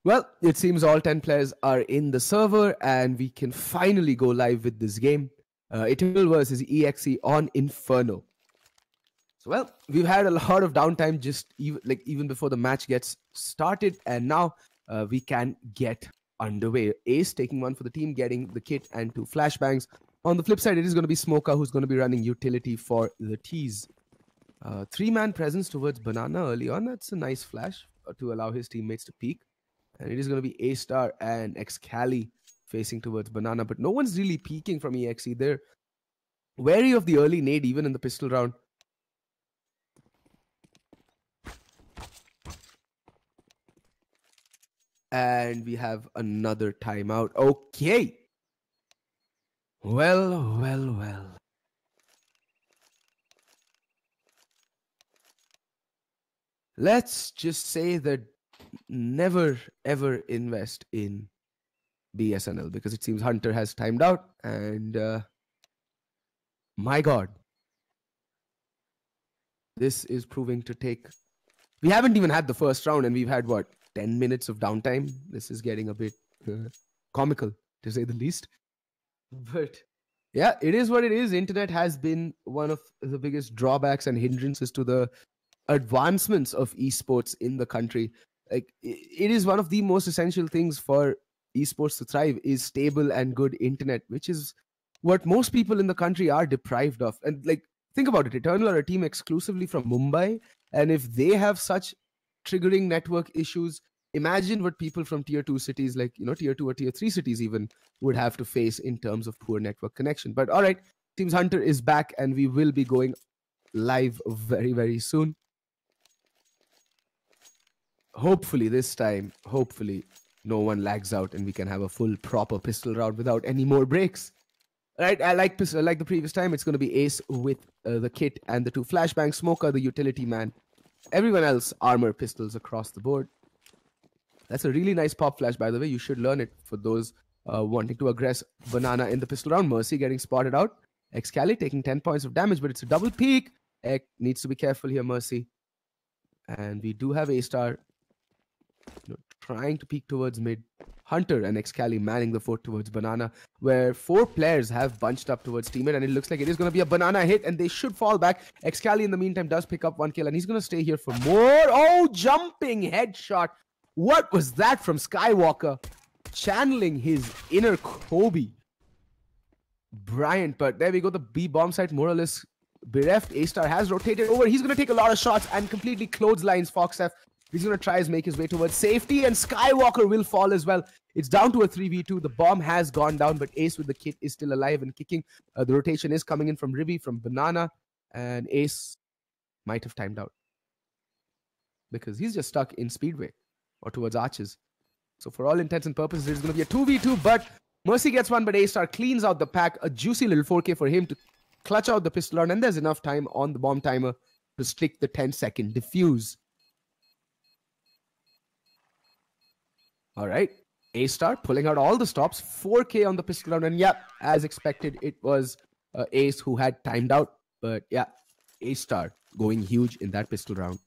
Well, it seems all 10 players are in the server and we can finally go live with this game. Etermal versus EXE on Inferno. So, well, we've had a lot of downtime even before the match gets started, and now we can get underway. Ace taking one for the team, getting the kit and 2 flashbangs. On the flip side, it is going to be Smoker who's going to be running utility for the tees. 3-man presence towards Banana early on. That's a nice flash to allow his teammates to peek. And it is going to be A-Star and Excali facing towards Banana. But no one's really peeking from EXE. They're wary of the early nade, even in the pistol round. And we have another timeout. Okay. Well. Let's just say that never ever invest in BSNL because it seems Hunter has timed out, and my god, this is proving to take. We haven't even had the first round and we've had what, 10 minutes of downtime. This is getting a bit comical to say the least, but yeah, it is what it is. Internet has been one of the biggest drawbacks and hindrances to the advancements of esports in the country. Like, it is one of the most essential things for esports to thrive is stable and good internet, which is what most people in the country are deprived of. And like, think about it, Eternal are a team exclusively from Mumbai, and if they have such triggering network issues, imagine what people from tier 2 cities, like, you know, tier 2 or tier 3 cities even, would have to face in terms of poor network connection. But all right, Teams Hunter is back and we will be going live very, very soon. Hopefully this time, no one lags out and we can have a full proper pistol round without any more breaks. Right, I like pistol, like the previous time. It's going to be Ace with the kit and the 2 flashbangs, Smoker, the utility man. Everyone else, armor, pistols across the board. That's a really nice pop flash, by the way. You should learn it for those wanting to aggress Banana in the pistol round. Mercy getting spotted out. Excali taking 10 points of damage, but it's a double peek. Ek needs to be careful here, Mercy. And we do have A-Star trying to peek towards mid. Hunter and Excali manning the fort towards Banana, where 4 players have bunched up towards teammate, and it looks like it is going to be a Banana hit, and they should fall back. Excali, in the meantime, does pick up 1 kill, and he's going to stay here for more. Oh, jumping headshot. What was that from Skywalker? Channeling his inner Kobe Bryant, but there we go. The B bomb site more or less bereft. A-Star has rotated over. He's going to take a lot of shots and completely clotheslines FoxF. He's going to try to make his way towards safety, and Skywalker will fall as well. It's down to a 3v2. The bomb has gone down, but Ace with the kit is still alive and kicking. The rotation is coming in from Ribby, from Banana, and Ace might have timed out because he's just stuck in Speedway or towards Arches. So for all intents and purposes, it's going to be a 2v2, but Mercy gets one, but A-Star cleans out the pack. A juicy little 4K for him to clutch out the pistol round, and there's enough time on the bomb timer to stick the 10-second defuse. All right, A-Star pulling out all the stops, 4K on the pistol round, and yeah, as expected, it was Ace who had timed out, but yeah, A-Star going huge in that pistol round.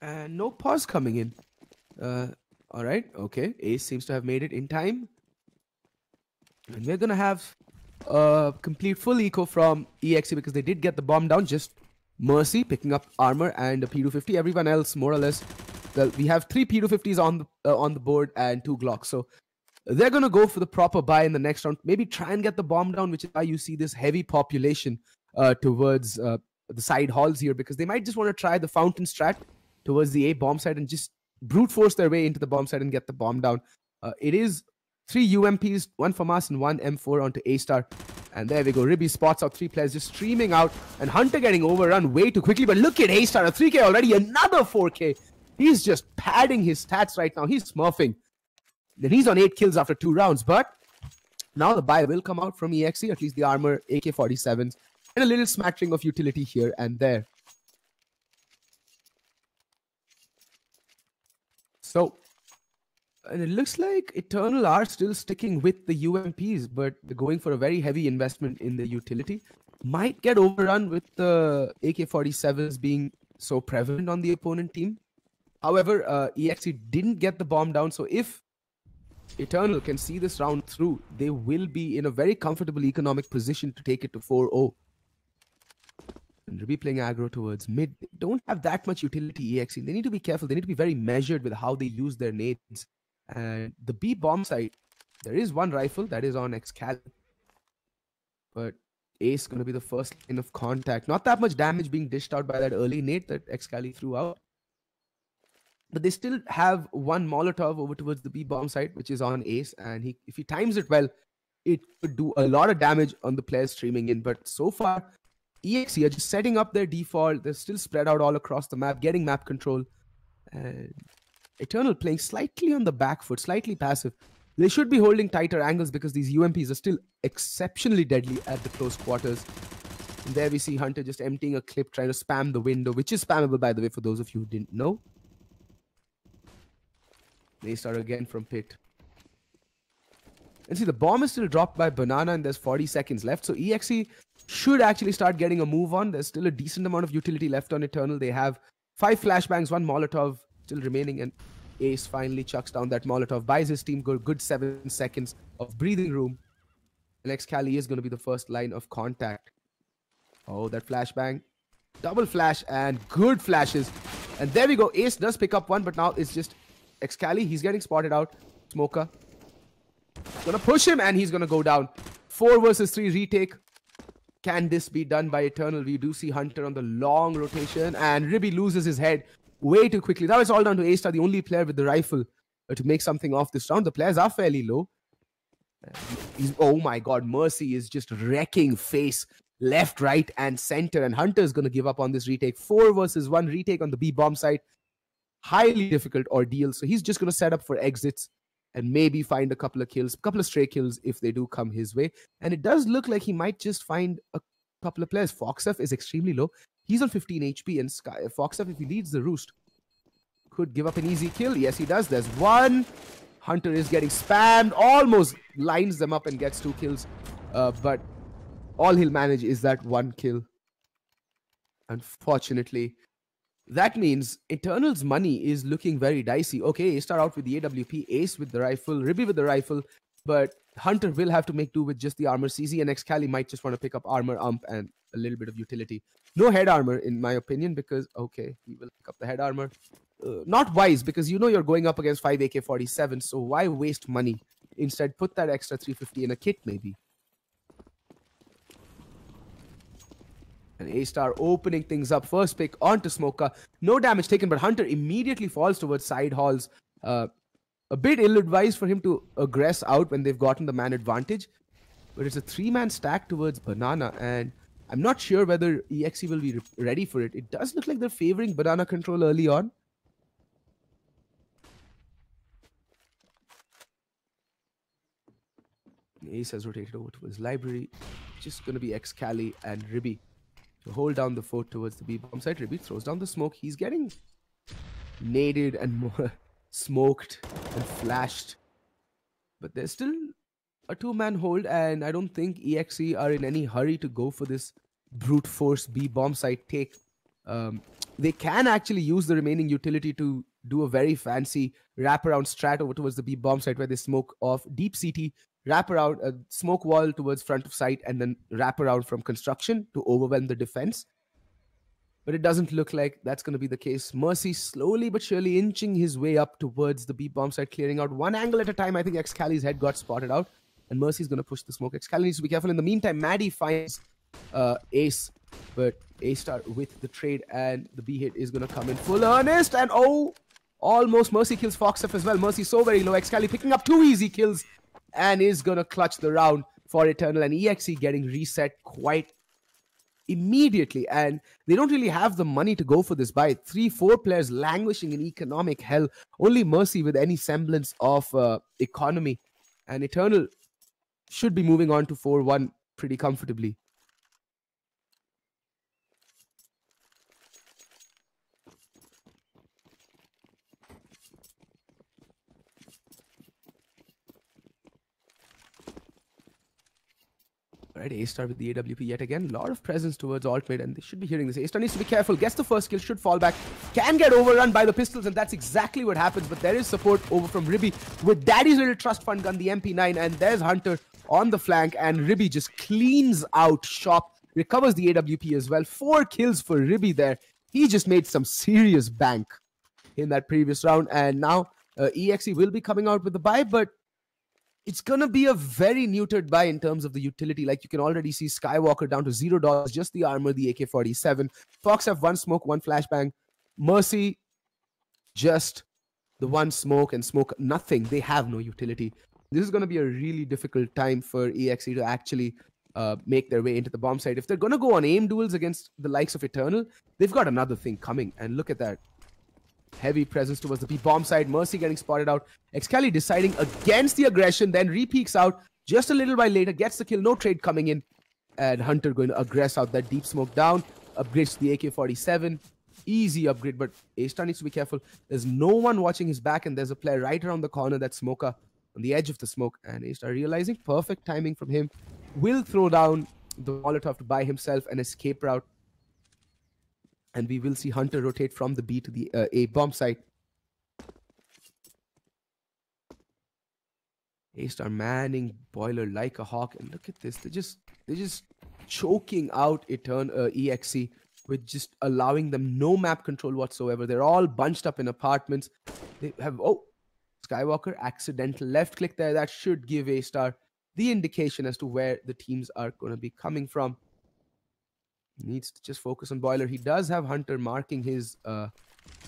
And no pause coming in. All right, okay. Ace seems to have made it in time. And we're going to have a complete full eco from EXE because they did get the bomb down. Just Mercy picking up armor and a P250. Everyone else, more or less, well, we have 3 P250s on the board and 2 Glocks. So they're going to go for the proper buy in the next round. Maybe try and get the bomb down, which is why you see this heavy population towards the side halls here, because they might just want to try the fountain strat towards the A bomb side and just brute force their way into the bomb side and get the bomb down. It is 3 UMPs, 1 from us and 1 M4 onto A-Star. And there we go. Ribby spots out 3 players just streaming out. And Hunter getting overrun way too quickly. But look at A-Star, a 3K already, another 4K. He's just padding his stats right now. He's smurfing. Then he's on 8 kills after 2 rounds. But now the buy will come out from EXE, at least the armor, AK-47s, and a little smattering of utility here and there. So, and it looks like Eternal are still sticking with the UMPs, but they're going for a very heavy investment in the utility. Might get overrun with the AK-47s being so prevalent on the opponent team. However, EXE didn't get the bomb down, so if Eternal can see this round through, they will be in a very comfortable economic position to take it to 4-0. And Ruby playing aggro towards mid. They don't have that much utility EXE. They need to be careful. They need to be very measured with how they use their nades. And the B bomb site, there is 1 rifle that is on Excali. But Ace going to be the first line of contact. Not that much damage being dished out by that early nade that Excali threw out. But they still have 1 Molotov over towards the B bomb site, which is on Ace. And if he times it well, it could do a lot of damage on the players streaming in. But so far, EXE are just setting up their default. They're still spread out all across the map, getting map control. And Eternal playing slightly on the back foot, slightly passive. They should be holding tighter angles because these UMPs are still exceptionally deadly at the close quarters. And there we see Hunter just emptying a clip, trying to spam the window, which is spammable, by the way, for those of you who didn't know. They start again from pit. And see, the bomb is still dropped by Banana and there's 40 seconds left. So EXE should actually start getting a move on. There's still a decent amount of utility left on Eternal. They have 5 flashbangs, 1 Molotov still remaining. And Ace finally chucks down that Molotov, buys his team good 7 seconds of breathing room. And Excali is going to be the first line of contact. Oh, that flashbang. Double flash and good flashes. And there we go. Ace does pick up 1, but now it's just Excali. He's getting spotted out. Smoker. Gonna push him and he's gonna go down. 4 versus 3 retake. Can this be done by Eternal? We do see Hunter on the long rotation and Ribby loses his head. way too quickly. Now it's all down to A-Star, the only player with the rifle to make something off this round. The players are fairly low. Oh my god, Mercy is just wrecking face left, right, and center. And Hunter's going to give up on this retake. 4 versus 1 retake on the B bomb site. Highly difficult ordeal. So he's just going to set up for exits and maybe find a couple of kills, a couple of stray kills if they do come his way. And it does look like he might just find a couple of players. Foxf is extremely low. He's on 15 HP, and Foxf, if he leads the roost, could give up an easy kill. Yes, he does. There's one. Hunter is getting spammed, almost lines them up and gets 2 kills. But all he'll manage is that 1 kill. Unfortunately, that means Eternal's money is looking very dicey. Okay, A-Star out with the AWP, Ace with the rifle, Ribby with the rifle, but Hunter will have to make do with just the armor. CZ and Excali might just want to pick up armor, ump, and a little bit of utility. No head armor, in my opinion, because, okay, he will pick up the head armor. Not wise, because you know you're going up against 5 AK-47, so why waste money? Instead, put that extra 350 in a kit, maybe. And A-Star opening things up. First pick onto Smoker. No damage taken, but Hunter immediately falls towards side halls. A bit ill-advised for him to aggress out when they've gotten the man advantage. But it's a 3-man stack towards Banana, and I'm not sure whether EXE will be ready for it. It does look like they're favoring Banana control early on. Ace has rotated over towards Library. Just going to be Excali and Ribby to hold down the fort towards the B bomb site. Ribby throws down the smoke. He's getting naded and more smoked and flashed. But there's still a 2-man hold, and I don't think EXE are in any hurry to go for this brute force B bomb site take. They can actually use the remaining utility to do a very fancy wraparound strat over towards the B bomb site where they smoke off deep CT, wrap around a smoke wall towards front of site, and then wrap around from construction to overwhelm the defense. But it doesn't look like that's going to be the case. Mercy slowly but surely inching his way up towards the B bomb site, clearing out one angle at a time. I think Excali's head got spotted out, and Mercy's going to push the smoke. Excali needs to be careful. In the meantime, Maddie finds Ace, but A-Star with the trade, and the B hit is going to come in full earnest. And oh, almost Mercy kills Foxf as well. Mercy so very low. Excali picking up 2 easy kills and is going to clutch the round for Eternal, and EXE getting reset quite immediately. And they don't really have the money to go for this buy. 3-4 players languishing in economic hell. Only Mercy with any semblance of economy. And Eternal should be moving on to 4-1 pretty comfortably. Alright, A-Star with the AWP yet again. A lot of presence towards alt mid, and they should be hearing this. A-Star needs to be careful. Gets the first kill, should fall back. Can get overrun by the pistols, and that's exactly what happens. But there is support over from Ribby with Daddy's little trust fund gun, the MP9. And there's Hunter on the flank, and Ribby just cleans out shop. Recovers the AWP as well. 4 kills for Ribby there. He just made some serious bank in that previous round. And now EXE will be coming out with the buy, but it's going to be a very neutered buy in terms of the utility. Like, you can already see Skywalker down to $0, just the armor, the AK-47. Fox have 1 smoke, 1 flashbang. Mercy, just the 1 smoke and smoke nothing. They have no utility. This is going to be a really difficult time for EXE to actually make their way into the bomb site. If they're going to go on aim duels against the likes of Eternal, they've got another thing coming. And look at that. Heavy presence towards the B bomb side. Mercy getting spotted out. Excali deciding against the aggression, then re-peeks out just a little while later, gets the kill, no trade coming in. And Hunter going to aggress out that deep smoke down. Upgrades to the AK-47. Easy upgrade, but A-Star needs to be careful. There's no one watching his back, and there's a player right around the corner, that's Smoker, on the edge of the smoke. And A-Star realizing perfect timing from him. Will throw down the Molotov to buy himself an escape route. And we will see Hunter rotate from the B to the A bomb site. A-Star manning Boiler like a hawk. And look at this. They're just choking out EXE with just allowing them no map control whatsoever. They're all bunched up in apartments. They have, oh, Skywalker, accidental left click there. That should give A-Star the indication as to where the teams are going to be coming from. Needs to just focus on Boiler. He does have Hunter marking his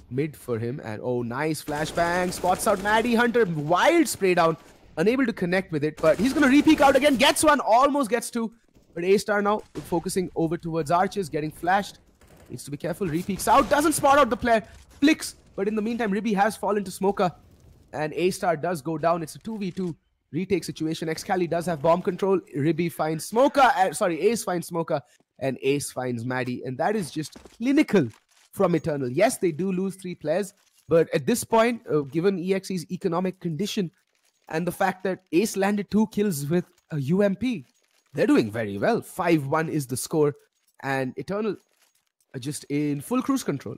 mid for him. And oh, nice flashbang. Spots out Maddie. Hunter, wild spray down. Unable to connect with it, but he's going to re-peek out again. Gets one, almost gets two. But A-Star now focusing over towards Arches, getting flashed. Needs to be careful. Re-peeks out. Doesn't spot out the player. Flicks. But in the meantime, Ribby has fallen to Smoker. And A-Star does go down. It's a 2v2 retake situation. Excali does have bomb control. Ribby finds Smoker. Ace finds Smoker. And Ace finds Maddie. And that is just clinical from Eternal. Yes, they do lose 3 players. But at this point, given EXE's economic condition and the fact that Ace landed 2 kills with a UMP, they're doing very well. 5-1 is the score. And Eternal are just in full cruise control.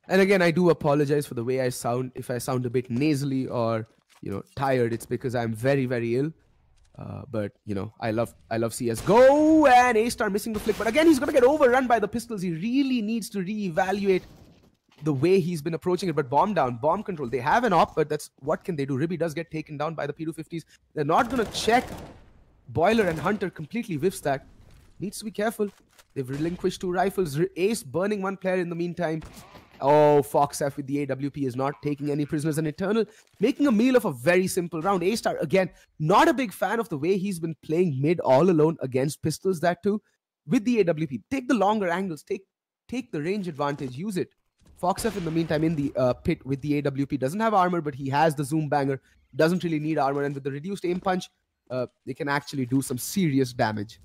And again, I do apologize for the way I sound. If I sound a bit nasally or, tired, it's because I'm very, very ill. But, I love CSGO, and A-Star missing the flick. But again, he's going to get overrun by the pistols. He really needs to reevaluate the way he's been approaching it. But bomb down, bomb control. They have an op, but that's what can they do? Ribby does get taken down by the P250s. They're not going to check. Boiler and Hunter completely whiffs that. Needs to be careful. They've relinquished 2 rifles. Ace burning 1 player in the meantime. Oh, FoxF with the AWP is not taking any prisoners, and Eternal making a meal of a very simple round. A-Star, again, not a big fan of the way he's been playing mid all alone against pistols, that too. With the AWP, take the longer angles, take the range advantage, use it. FoxF in the meantime in the pit with the AWP, doesn't have armor, but he has the zoom banger, doesn't really need armor, and with the reduced aim punch, they can actually do some serious damage.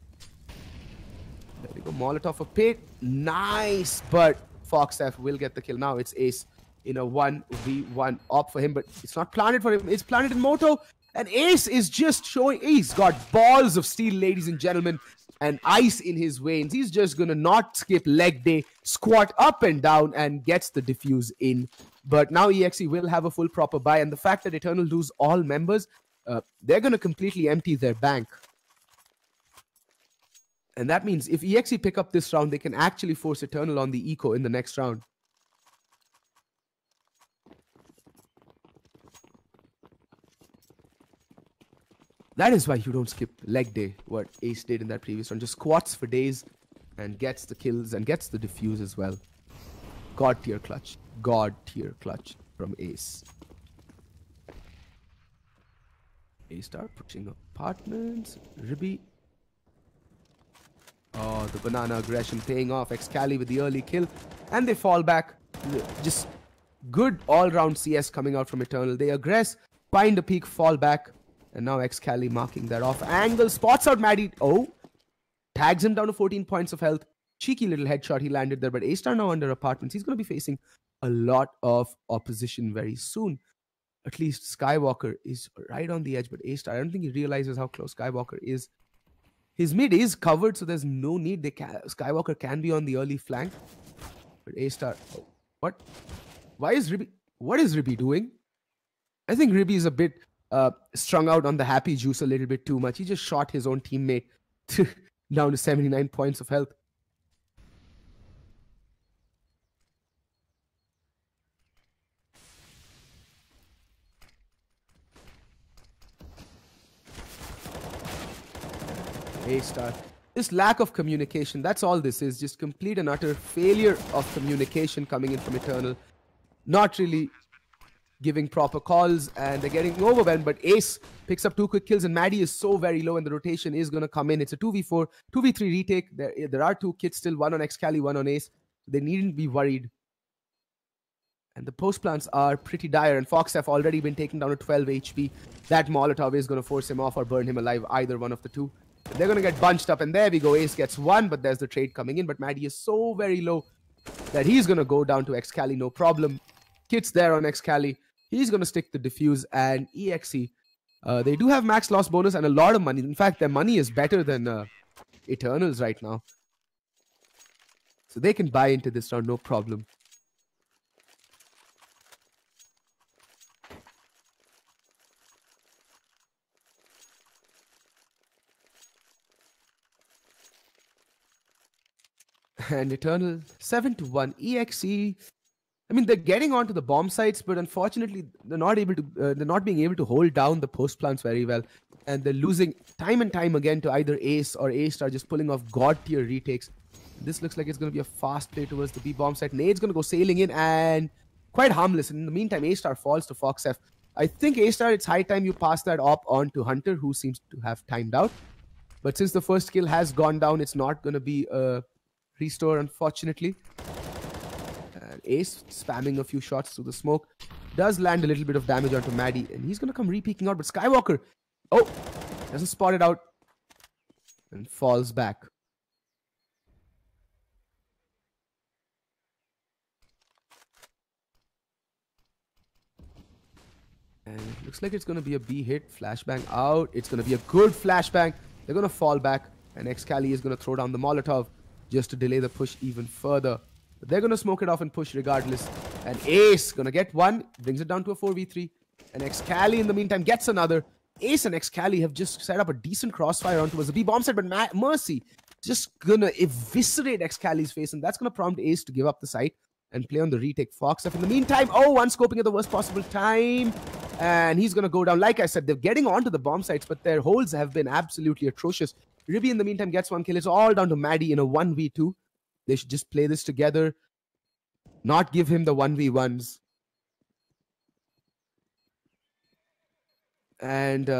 There we go, Molotov a pit, nice, but FoxF will get the kill. Now it's Ace in a 1v1 op for him, but it's not planted for him. It's planted in Moto, and Ace is just showing he's got balls of steel, ladies and gentlemen, and ice in his veins. He's just gonna not skip leg day, squat up and down, and gets the defuse in. But now EXE will have a full proper buy, and the fact that Eternal lose all members, they're gonna completely empty their bank. And that means if EXE pick up this round, they can actually force Eternal on the eco in the next round. That is why you don't skip leg day, what Ace did in that previous round. Just squats for days and gets the kills and gets the defuse as well. God tier clutch. God tier clutch from Ace. A-Star pushing apartments. Ribby. Oh, the banana aggression paying off. Excali with the early kill. And they fall back. Just good all-round CS coming out from Eternal. They aggress, find a peak, fall back. And now Excali marking that off. Angle spots out Maddie. Oh, tags him down to 14 points of health. Cheeky little headshot he landed there. But A-Star now under apartments. He's going to be facing a lot of opposition very soon. At least Skywalker is right on the edge. But A-Star, I don't think he realizes how close Skywalker is. His mid is covered, so there's no need. Skywalker can be on the early flank. But A-Star... Oh, what? Why is Ribby... What is Ribby doing? I think Ribby is a bit strung out on the happy juice a little bit too much. He just shot his own teammate down to 79 points of health. A-Star. This lack of communication, that's all this is. Just complete and utter failure of communication coming in from Eternal. Not really giving proper calls, and they're getting overwhelmed. But Ace picks up 2 quick kills, and Maddie is so very low, and the rotation is going to come in. It's a 2v4, 2v3 retake. There are 2 kits still, one on Excali, one on Ace. They needn't be worried. And the post plants are pretty dire, and Fox have already been taken down to 12 HP. That Molotov is going to force him off or burn him alive, either one of the two. And they're going to get bunched up, and there we go. Ace gets 1, but there's the trade coming in. But Maddie is so very low that he's going to go down to Excali, no problem. Kits there on Excali. He's going to stick the defuse, and EXE. They do have max loss bonus and a lot of money. In fact, their money is better than Eternals right now. So they can buy into this round, no problem. And Eternal 7-1. EXE. I mean, they're getting onto the bomb sites, but unfortunately, they're not being able to hold down the post plants very well, and they're losing time and time again to either Ace or A-Star, just pulling off god tier retakes. This looks like it's going to be a fast play towards the B bomb site. Nade's going to go sailing in and quite harmless. And in the meantime, A-Star falls to FoxF. I think A-Star, it's high time you pass that op on to Hunter, who seems to have timed out. But since the first kill has gone down, it's not going to be a restore, unfortunately. Ace spamming a few shots through the smoke does land a little bit of damage onto Maddie, and he's going to come re-peeking out, but Skywalker, doesn't spot it out and falls back. And it looks like it's going to be a B hit. Flashbang out. It's going to be a good flashbang. They're going to fall back, and Excali is going to throw down the Molotov just to delay the push even further. But they're going to smoke it off and push regardless. And Ace going to get one, brings it down to a 4v3. And Excali in the meantime gets another. Ace and Excali have just set up a decent crossfire onto us. The B bomb set, but Mercy just going to eviscerate Excali's face. And that's going to prompt Ace to give up the site and play on the retake. FoxF in the meantime, one scoping at the worst possible time. And he's going to go down. Like I said, they're getting onto the bomb sites, but their holds have been absolutely atrocious. Ribby in the meantime gets one kill. It's all down to Maddie in a 1v2. They should just play this together, not give him the 1v1s. And,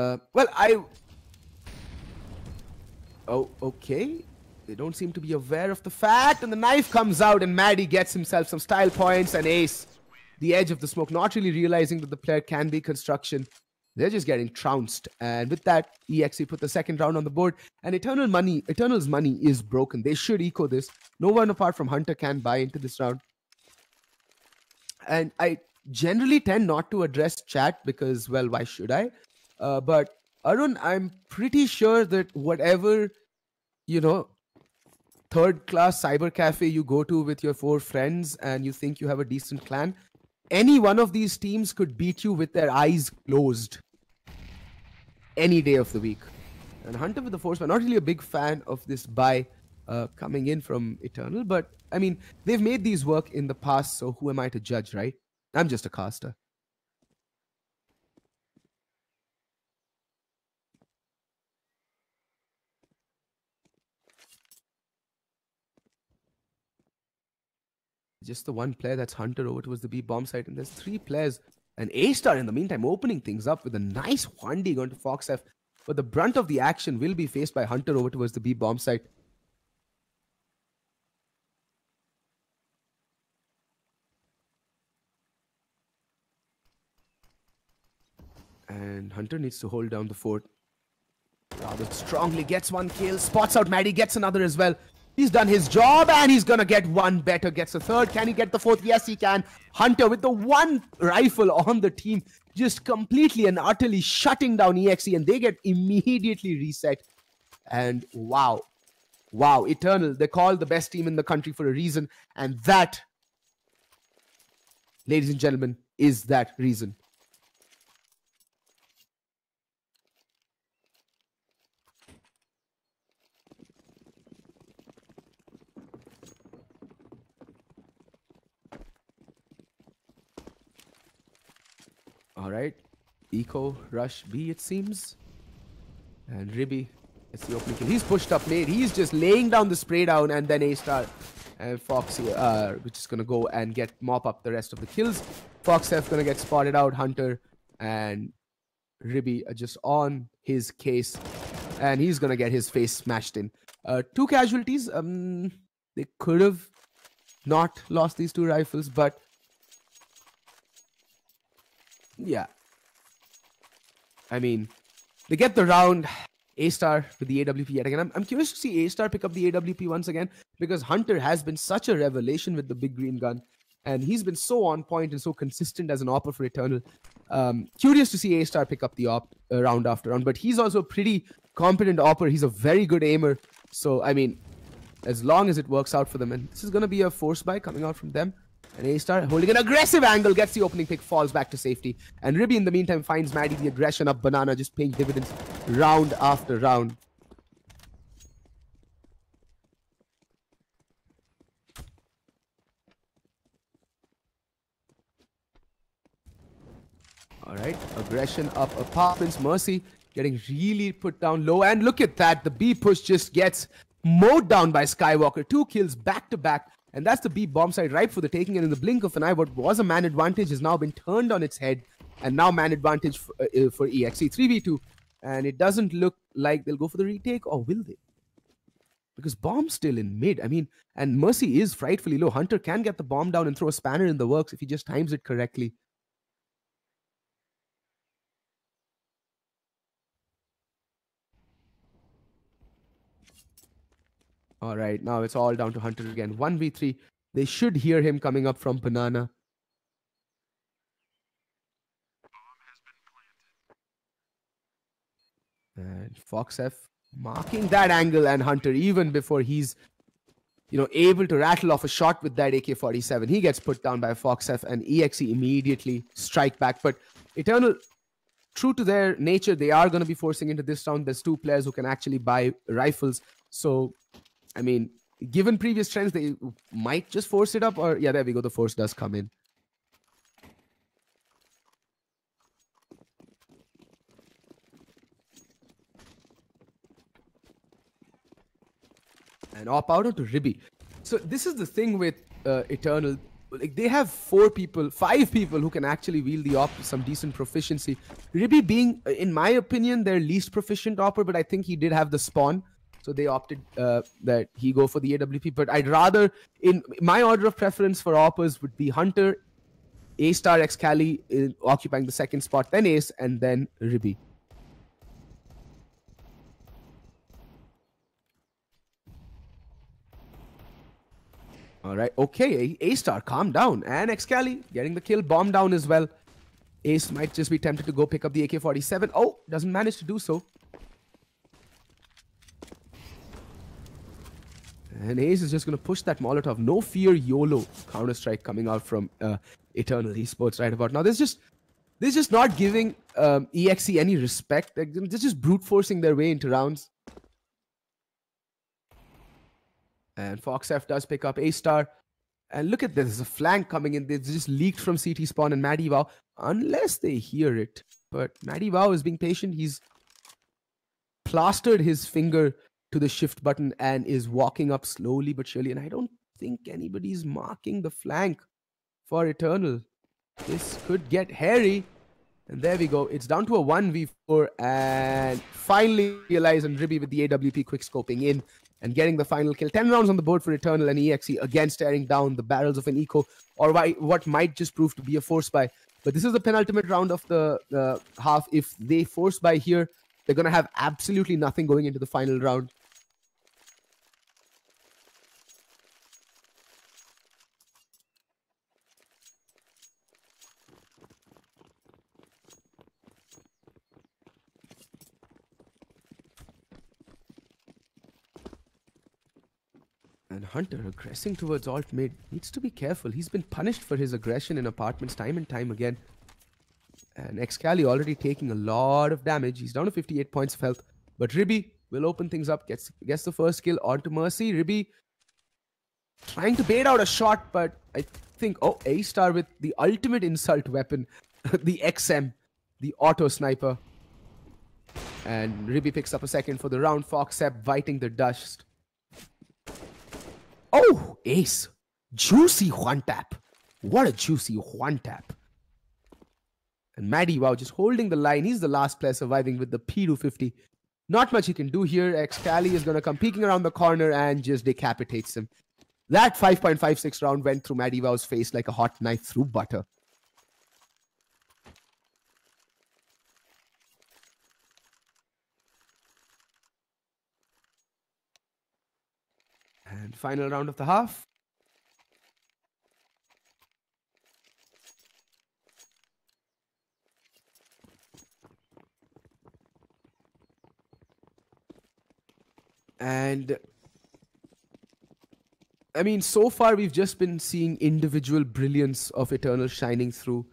okay. They don't seem to be aware of the fact. And the knife comes out and Maddie gets himself some style points. And Ace, the edge of the smoke, not really realizing that the player can be construction. They're just getting trounced. And with that, EXE put the second round on the board. And Eternal's money is broken. They should eco this. No one apart from Hunter can buy into this round. And I generally tend not to address chat because, well, why should I? But Arun, I'm pretty sure that whatever, third-class cyber cafe you go to with your 4 friends and you think you have a decent clan, any one of these teams could beat you with their eyes closed any day of the week. And Hunter with the force, I'm not really a big fan of this buy coming in from Eternal, but I mean, they've made these work in the past, so who am I to judge, right? I'm just a caster. Just the one player, that's Hunter, over towards the B bomb site, and there's 3 players. And A-Star in the meantime opening things up with a nice 1D going to FoxF. But the brunt of the action will be faced by Hunter over towards the B bomb site. And Hunter needs to hold down the fort rather strongly. Gets one kill, spots out Maddie, gets another as well. He's done his job and he's gonna get one better, gets a third. Can he get the fourth? Yes, he can. Hunter with the one rifle on the team, just completely and utterly shutting down EXE, and they get immediately reset. And wow, Eternal, they're called the best team in the country for a reason. And that, ladies and gentlemen, is that reason. All right, Eco rush B, it seems. And Ribby, it's the opening kill. He's pushed up late. He's just laying down the spray down, and then A-Star and Foxy, which is going to go and mop up the rest of the kills. FoxF going to get spotted out. Hunter and Ribby are just on his case, and he's going to get his face smashed in. 2 casualties. They could have not lost these 2 rifles, but yeah, I mean, they get the round. A-Star with the AWP yet again. I'm curious to see A-Star pick up the AWP once again, because Hunter has been such a revelation with the big green gun, and he's been so on point and so consistent as an opper for Eternal. Curious to see A-Star pick up the op round after round, but he's also a pretty competent opper. He's a very good aimer, so I mean, as long as it works out for them. And this is going to be a force buy coming out from them. And A-Star holding an aggressive angle, gets the opening pick, falls back to safety. And Ribby in the meantime finds Maddie. The aggression up Banana just paying dividends round after round. All right, aggression up apartments. Mercy getting really put down low. And look at that. The B push just gets mowed down by Skywalker. 2 kills back to back. And that's the B bomb site ripe for the taking. And in the blink of an eye, what was a man advantage has now been turned on its head. And now man advantage for EXE. 3v2. And it doesn't look like they'll go for the retake, or will they? Because bomb's still in mid. I mean, and Mercy is frightfully low. Hunter can get the bomb down and throw a spanner in the works if he just times it correctly. All right, now it's all down to Hunter again. 1v3. They should hear him coming up from Banana. And FoxF marking that angle, and Hunter, even before he's, able to rattle off a shot with that AK-47, he gets put down by FoxF, and EXE immediately strike back. But Eternal, true to their nature, they are going to be forcing into this round. There's 2 players who can actually buy rifles. So, I mean, given previous trends, they might just force it up. Or, yeah, there we go. The force does come in. And op out onto Ribby. So this is the thing with Eternal. Like, they have 5 people who can actually wield the op with some decent proficiency. Ribby being, in my opinion, their least proficient opper, but I think he did have the spawn. So they opted that he go for the AWP. But I'd rather, in my order of preference for oppers would be Hunter, A-Star, Excali occupying the 2nd spot, then Ace, and then Ribby. All right, okay, A-Star, calm down. And Excali getting the kill, bomb down as well. Ace might just be tempted to go pick up the AK-47. Oh, doesn't manage to do so. And Ace is just going to push that Molotov. No fear, YOLO Counter-Strike coming out from Eternal Esports right about now. They're just not giving EXE any respect. They're just brute forcing their way into rounds. And FoxF does pick up A-Star. And look at this. There's a flank coming in. They just leaked from CT spawn and Maddie Wow. Unless they hear it. But Maddie Wow is being patient. He's plastered his finger to the shift button and is walking up slowly but surely. And I don't think anybody's marking the flank for Eternal. This could get hairy. And there we go. It's down to a 1v4. And finally realize and Ribby with the AWP quick scoping in and getting the final kill. 10 rounds on the board for Eternal, and EXE again staring down the barrels of an eco, or what might just prove to be a force buy. But this is the penultimate round of the half. If they force buy here, they're going to have absolutely nothing going into the final round. And Hunter aggressing towards alt mid. Needs to be careful. He's been punished for his aggression in apartments time and time again. And Excali already taking a lot of damage. He's down to 58 points of health. But Ribby will open things up. Gets the first kill onto Mercy. Ribby trying to bait out a shot, but I think, oh, A-Star with the ultimate insult weapon. The XM. The auto sniper. And Ribby picks up a second for the round. FoxF biting the dust. Oh, Ace. Juicy one tap. What a juicy one tap. And Maddie, wow, just holding the line. He's the last player surviving with the P250. Not much he can do here. Excali is going to come peeking around the corner and just decapitates him. That 5.56 round went through Maddie Wow's face like a hot knife through butter. And final round of the half. And I mean, so far we've just been seeing individual brilliance of Eternal shining through.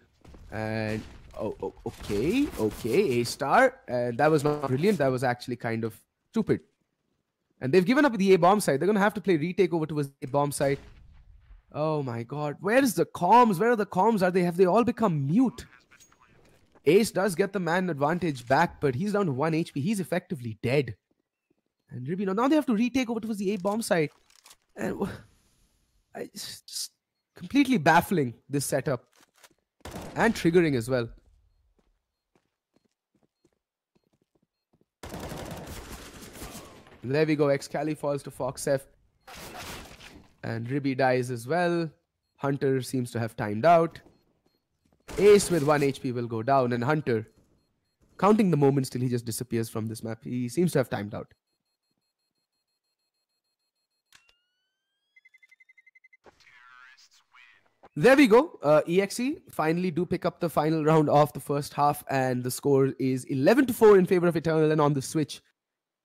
And okay, A-Star. And that was not brilliant. That was actually kind of stupid. And they've given up the A-bomb side. They're going to have to play retake over towards the A-bomb side. Oh my god. Where is the comms? Where are the comms? Have they all become mute? Ace does get the man advantage back, but he's down to 1 HP. He's effectively dead. And Ribby, now they have to retake over towards the A bomb site. And it's just completely baffling, this setup. And triggering as well. There we go. Excali falls to FoxF. And Ribby dies as well. Hunter seems to have timed out. Ace with 1 HP will go down. And Hunter, counting the moments till he just disappears from this map, he seems to have timed out. There we go. EXE finally do pick up the final round of the first half. And the score is 11-4 in favor of Eternal. And on the switch,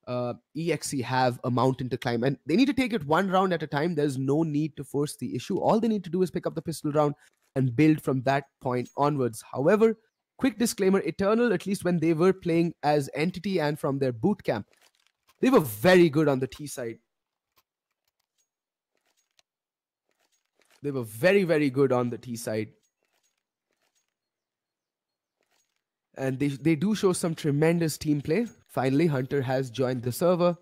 EXE have a mountain to climb, and they need to take it one round at a time. There's no need to force the issue. All they need to do is pick up the pistol round and build from that point onwards. However, quick disclaimer, Eternal, at least when they were playing as Entity and from their boot camp, they were very good on the T side. They were very, very good on the T side. And they do show some tremendous team play. Finally, Hunter has joined the server.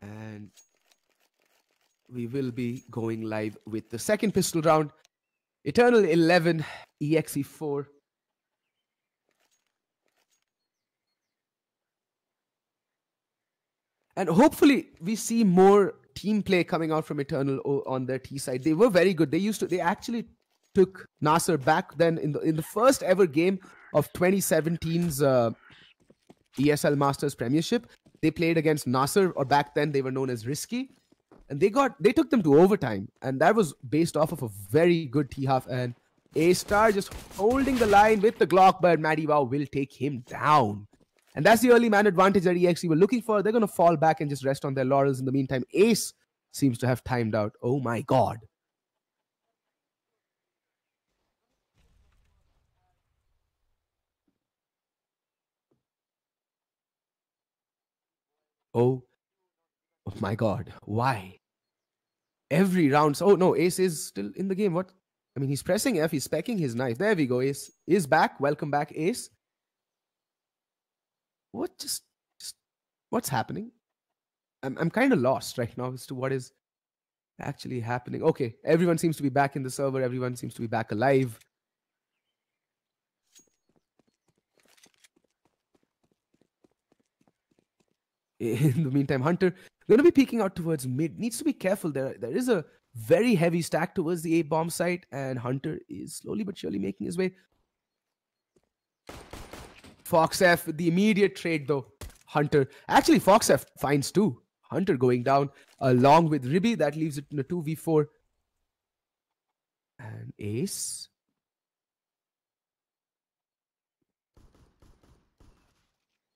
And we will be going live with the second pistol round. Eternal 11, EXE 4. And hopefully we see more team play coming out from Eternal on their T side. They were very good. They actually took Nasser back then in the first ever game of 2017's ESL Masters Premiership. They played against Nasser, or back then they were known as Risky, and they took them to overtime, and that was based off of a very good T half. And A-Star just holding the line with the Glock, but Maddie Wow will take him down. And that's the early man advantage that EXE were looking for. They're going to fall back and just rest on their laurels. In the meantime, Ace seems to have timed out. Oh my god. Oh my god. Why? Every round. Oh no, Ace is still in the game. What? I mean, he's pressing F. He's specking his knife. There we go. Ace is back. Welcome back, Ace. What just what's happening? I'm kind of lost right now as to what is actually happening. Okay, everyone seems to be back in the server. Everyone seems to be back alive. In the meantime, Hunter going to be peeking out towards mid. Needs to be careful. There is a very heavy stack towards the A-bomb site, and Hunter is slowly but surely making his way. FoxF with the immediate trade though. Hunter. Actually, FoxF finds 2. Hunter going down along with Ribby. That leaves it in a 2v4. And Ace.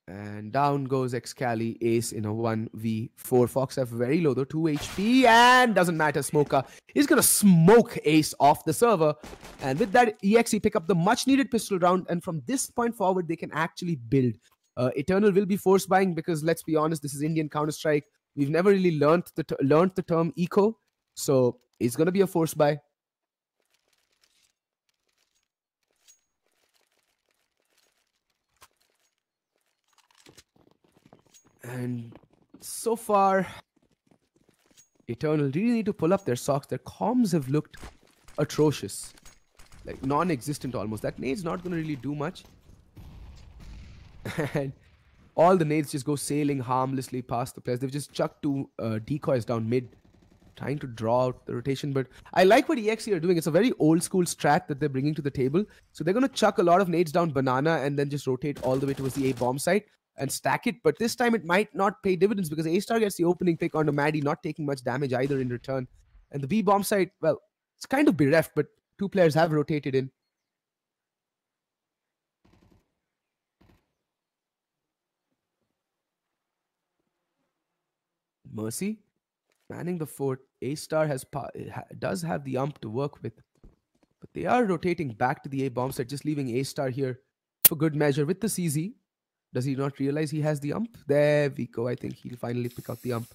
And down goes Excali. Ace in a 1v4. FoxF very low though. 2 HP. And doesn't matter. Smoker is going to smoke Ace off the server. And with that, EXE pick up the much needed pistol round. And from this point forward, they can actually build. Eternal will be force buying because, let's be honest, this is Indian Counter-Strike. We've never really learned the term eco. So it's going to be a force buy. And so far, Eternal really need to pull up their socks. Their comms have looked atrocious. Like non-existent almost. That nade's not going to really do much. And all the nades just go sailing harmlessly past the players. They've just chucked 2 decoys down mid, trying to draw out the rotation. But I like what EXE are doing. It's a very old school strat that they're bringing to the table. So they're going to chuck a lot of nades down banana and then just rotate all the way towards the A-bomb site and stack it. But this time it might not pay dividends because A-Star gets the opening pick onto Maddie, not taking much damage either in return. And the B-bomb site, well, it's kind of bereft, but 2 players have rotated in. Mercy manning the fort. A-Star does have the ump to work with, but they are rotating back to the A-bomb site, just leaving A-Star here for good measure with the CZ. Does he not realize he has the ump? There we go. I think he'll finally pick out the ump.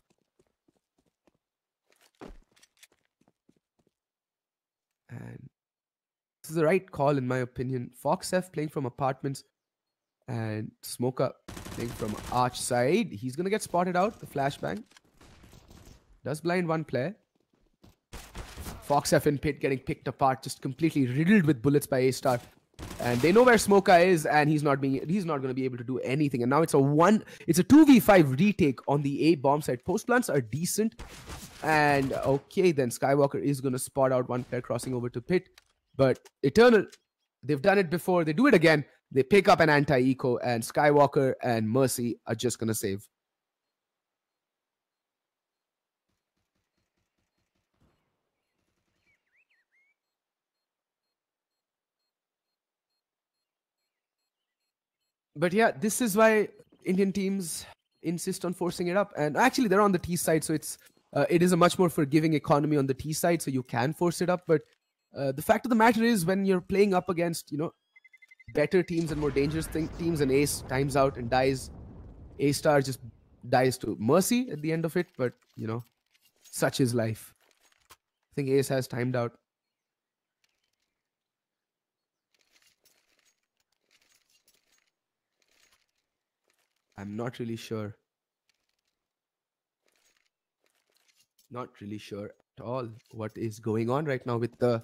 And this is the right call, in my opinion. Fox F playing from apartments and Smoker playing from arch side. He's going to get spotted out. The flashbang does blind one player. Fox F and Pit getting picked apart, just completely riddled with bullets by A-Star. And they know where Smoker is, and he's not going to be able to do anything. And now it's a 2v5 retake on the A bomb side. Post plants are decent. And okay, then Skywalker is going to spot out one player crossing over to Pit. But Eternal, they've done it before. They do it again. They pick up an anti-eco, and Skywalker and Mercy are just going to save. But yeah, this is why Indian teams insist on forcing it up. And actually, they're on the T side, so it is a much more forgiving economy on the T side, so you can force it up. But the fact of the matter is, when you're playing up against, better teams and more dangerous teams, and Ace times out and dies, A-Star just dies to Mercy at the end of it. But, such is life. I think Ace has timed out. I'm not really sure. Not really sure at all what is going on right now with the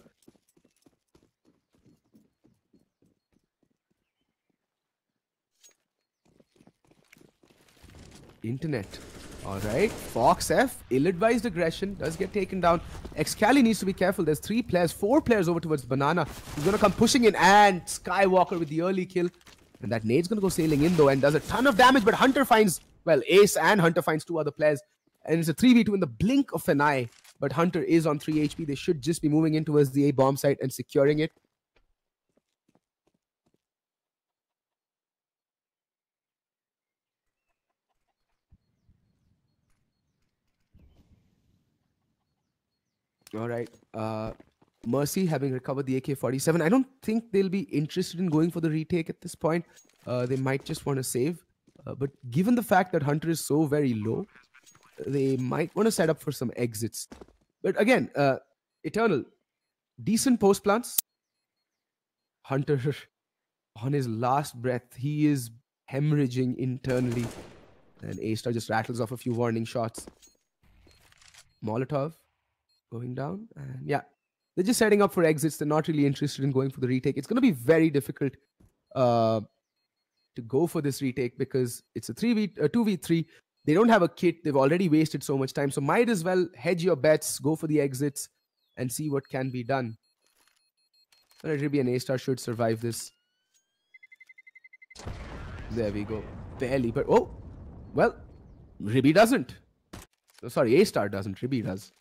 internet. All right, Fox F, ill-advised aggression, does get taken down. Excali needs to be careful. There's 4 players over towards Banana. He's going to come pushing in, and Skywalker with the early kill. And that nade's going to go sailing in, though, and does a ton of damage. But Hunter finds, Ace and Hunter finds 2 other players. And it's a 3v2 in the blink of an eye. But Hunter is on 3 HP. They should just be moving in towards the A bomb site and securing it. All right. Mercy having recovered the AK-47. I don't think they'll be interested in going for the retake at this point. They might just want to save. But given the fact that Hunter is so very low, they might want to set up for some exits. But again, Eternal, decent post plants. Hunter, on his last breath, he is hemorrhaging internally. And A-Star just rattles off a few warning shots. Molotov going down. And yeah, they're just setting up for exits. They're not really interested in going for the retake. It's going to be very difficult to go for this retake because it's a 2v3. They don't have a kit. They've already wasted so much time. So might as well hedge your bets, go for the exits, and see what can be done. Ribby and A-Star should survive this. There we go. Barely, but oh, well, Ribby doesn't. Oh, sorry, A-Star doesn't. Ribby does.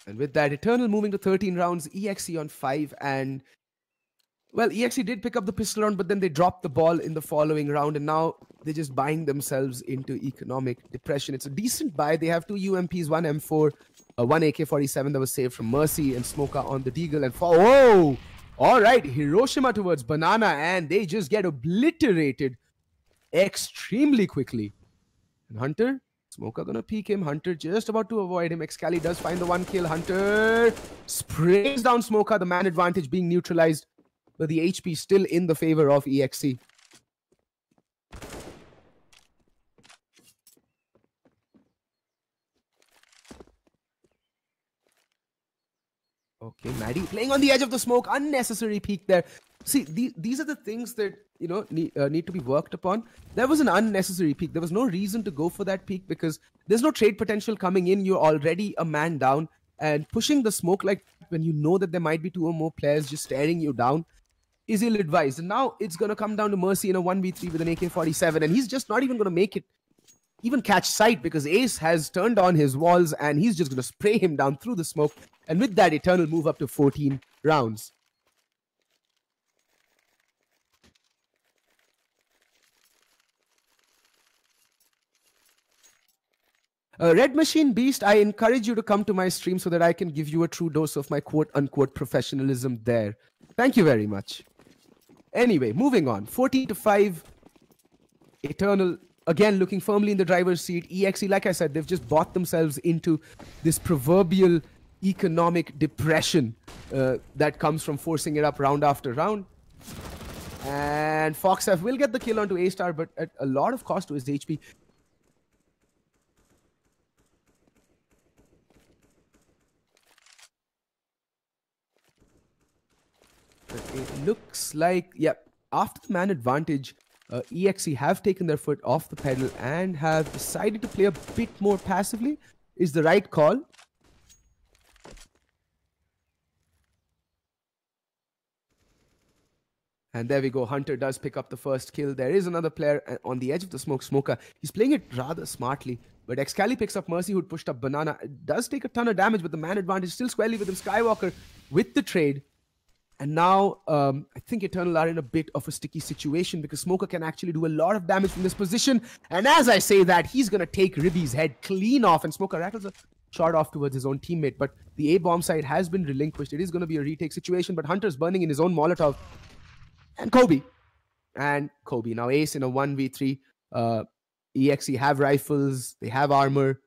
And with that, Eternal moving to 13 rounds, EXE on 5. And, well, EXE did pick up the pistol round, but then they dropped the ball in the following round. And now they're just buying themselves into economic depression. It's a decent buy. They have 2 UMPs, 1 M4, 1 AK-47 that was saved from Mercy, and Smoker on the Deagle. And whoa! All right, Hiroshima towards Banana, and they just get obliterated extremely quickly. And Hunter? Smoker gonna peek him. Hunter just about to avoid him. Excali does find the 1 kill. Hunter sprays down Smoker. The man advantage being neutralized. But the HP still in the favor of EXE. Okay, Maddie playing on the edge of the smoke. Unnecessary peek there. See, these are the things that, need to be worked upon. There was an unnecessary peek. There was no reason to go for that peek because there's no trade potential coming in. You're already a man down. And pushing the smoke like when you know that there might be 2 or more players just staring you down is ill-advised. And now it's going to come down to Mercy in a 1v3 with an AK-47. And he's just not even going to make it even catch sight because Ace has turned on his walls and he's just going to spray him down through the smoke. And with that, Eternal move up to 14 rounds. Red Machine Beast, I encourage you to come to my stream so that I can give you a true dose of my quote-unquote professionalism there. Thank you very much. Anyway, moving on. 14-5. Eternal, again, looking firmly in the driver's seat. EXE, like I said, they've just bought themselves into this proverbial economic depression that comes from forcing it up round after round. And FoxF will get the kill onto A-Star, but at a lot of cost to his HP. But it looks like, yep, after the man advantage, EXE have taken their foot off the pedal and have decided to play a bit more passively. Is the right call. And there we go. Hunter does pick up the first kill. There is another player on the edge of the smoke. Smoker. He's playing it rather smartly. But Excali picks up Mercy, who'd pushed up Banana. It does take a ton of damage, but the man advantage still squarely with him. Skywalker with the trade. And now, I think Eternal are in a bit of a sticky situation because Smoker can actually do a lot of damage from this position. And as I say that, he's going to take Ribby's head clean off. And Smoker rattles a shot off towards his own teammate. But the A-bomb side has been relinquished. It is going to be a retake situation. But Hunter's burning in his own Molotov. And Kobe. Now Ace in a 1v3. EXE have rifles. They have armor.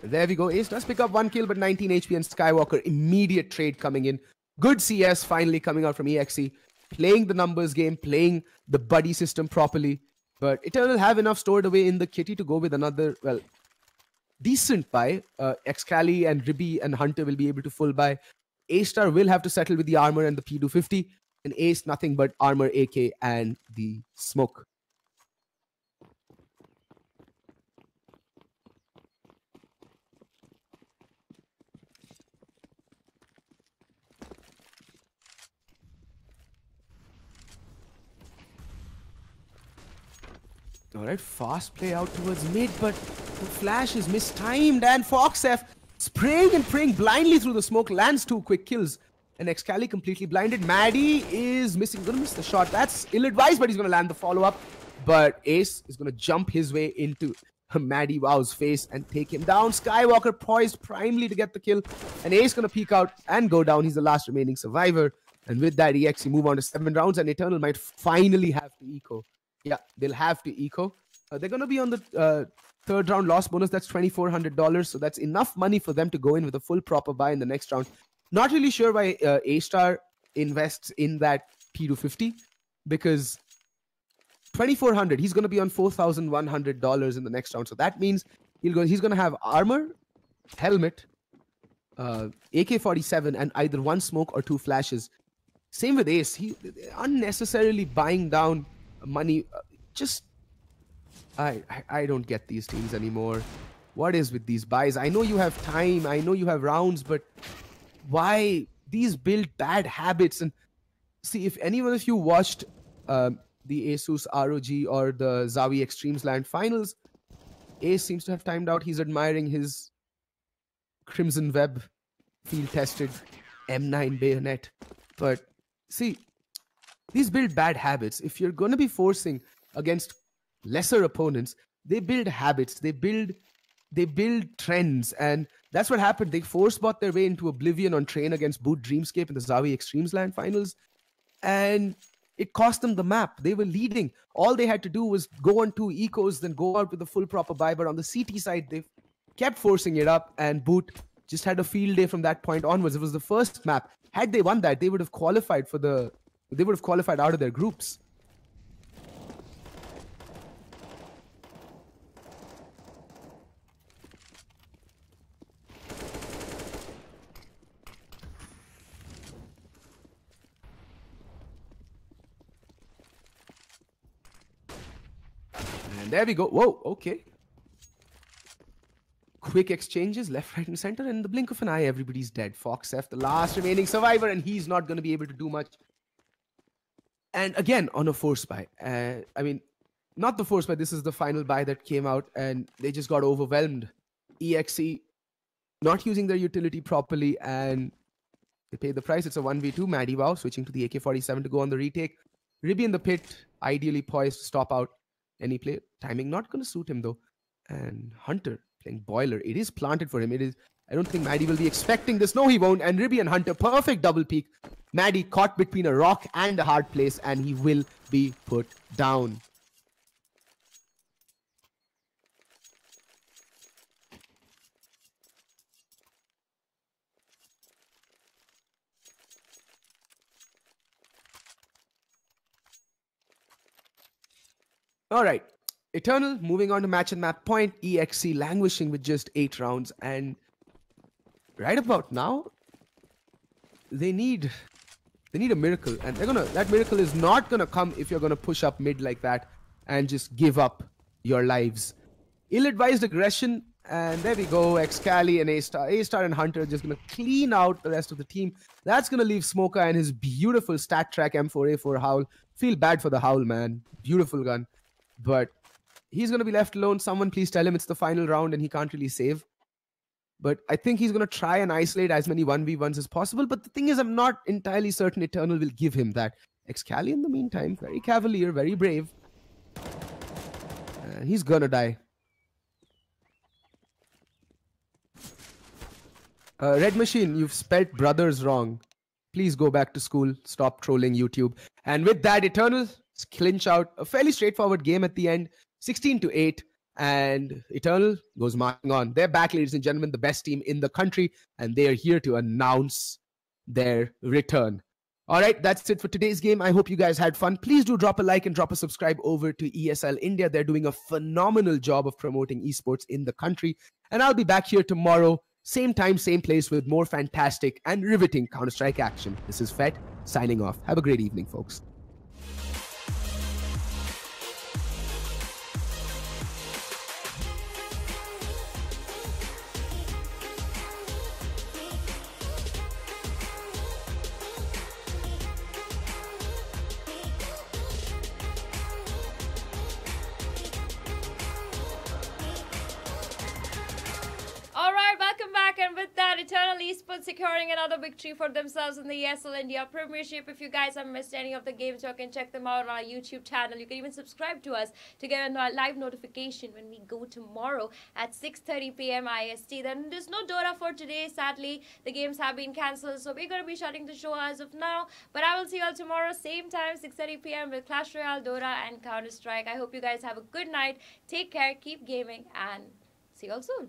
There we go. Ace does pick up 1 kill, but 19 HP and Skywalker. Immediate trade coming in. Good CS finally coming out from EXE. Playing the numbers game, playing the buddy system properly. But Eternal have enough stored away in the kitty to go with another, well, decent buy. Excali and Ribby and Hunter will be able to full buy. A-Star will have to settle with the armor and the P250. And Ace, nothing but armor, AK, and the smoke. Alright, fast play out towards mid, but the flash is mistimed, and FoxF spraying and praying blindly through the smoke, lands 2 quick kills. And Excali completely blinded. Maddie is missing, gonna miss the shot. That's ill-advised, but he's gonna land the follow-up. But Ace is gonna jump his way into Maddie Wow's face and take him down. Skywalker poised primely to get the kill. And Ace gonna peek out and go down. He's the last remaining survivor. And with that, EXE move on to 7 rounds, and Eternal might finally have to eco. Yeah, they'll have to eco. They're going to be on the 3rd round loss bonus. That's $2,400. So that's enough money for them to go in with a full proper buy in the next round. Not really sure why A-Star invests in that P250 because $2,400. He's going to be on $4,100 in the next round. So that means he's going to have armor, helmet, AK-47, and either 1 smoke or 2 flashes. Same with Ace. He unnecessarily buying down money. I don't get these teams anymore. What is with these buys? I know you have time, I know you have rounds, but why these build bad habits? And see, if anyone of you watched the Asus ROG or the Zawi Extremes Land finals, Ace seems to have timed out. He's admiring his Crimson Web field tested M9 bayonet. But see, these build bad habits. If you're going to be forcing against lesser opponents, they build habits, they build trends, and that's what happened. They force bought their way into oblivion on train against Boot Dreamscape in the Zawi Extremes Land finals, and it cost them the map. They were leading. All they had to do was go on 2 ecos, then go out with a full proper buy. But on the CT side, they kept forcing it up, and Boot just had a field day from that point onwards. It was the first map. Had they won that, they would have qualified for the they would have qualified out of their groups. And there we go. Whoa, okay. Quick exchanges, left, right, and center. In the blink of an eye, everybody's dead. FoxF, the last remaining survivor, and he's not going to be able to do much. And again, on a force buy. I mean, not the force buy. This is the final buy that came out, and they just got overwhelmed. EXE not using their utility properly, and they paid the price. It's a 1v2. Maddie Wow switching to the AK-47 to go on the retake. Ribby in the pit, ideally poised to stop out any play. Timing not going to suit him, though. And Hunter playing Boiler. It is planted for him. It is. I don't think Maddie will be expecting this. No, he won't. And Ribby and Hunter, perfect double peek. Maddie caught between a rock and a hard place, and he will be put down. All right. Eternal moving on to match and map point. EXC languishing with just 8 rounds. And right about now, they need a miracle. And that miracle is not gonna come if you're gonna push up mid like that and just give up your lives. Ill-advised aggression. And there we go. Excali and A-Star. A-Star and Hunter just gonna clean out the rest of the team. That's gonna leave Smoker and his beautiful stat track M4A4 Howl. Feel bad for the Howl, man. Beautiful gun. But he's going to be left alone. Someone please tell him it's the final round and he can't really save. But I think he's going to try and isolate as many 1v1s as possible. But the thing is, I'm not entirely certain Eternal will give him that. Excali, in the meantime, very cavalier, very brave. And he's going to die. Red Machine, you've spelt brothers wrong. Please go back to school. Stop trolling YouTube. And with that, Eternal clinch out a fairly straightforward game at the end, 16-8, and Eternal goes marching on. They're back, ladies and gentlemen, the best team in the country, and they are here to announce their return. All right, that's it for today's game. I hope you guys had fun. Please do drop a like and drop a subscribe over to ESL India. They're doing a phenomenal job of promoting esports in the country, and I'll be back here tomorrow, same time, same place, with more fantastic and riveting Counter-Strike action. This is Fet signing off. Have a great evening, folks. And with that, Eternal Esports securing another victory for themselves in the ESL India Premiership. If you guys have missed any of the games, you can check them out on our YouTube channel. You can even subscribe to us to get a live notification when we go tomorrow at 6:30 p.m. IST. Then there's no Dota for today, sadly. The games have been cancelled, so we're going to be shutting the show as of now. But I will see you all tomorrow, same time, 6:30 p.m. with Clash Royale, Dota, and Counter-Strike. I hope you guys have a good night. Take care, keep gaming, and see you all soon.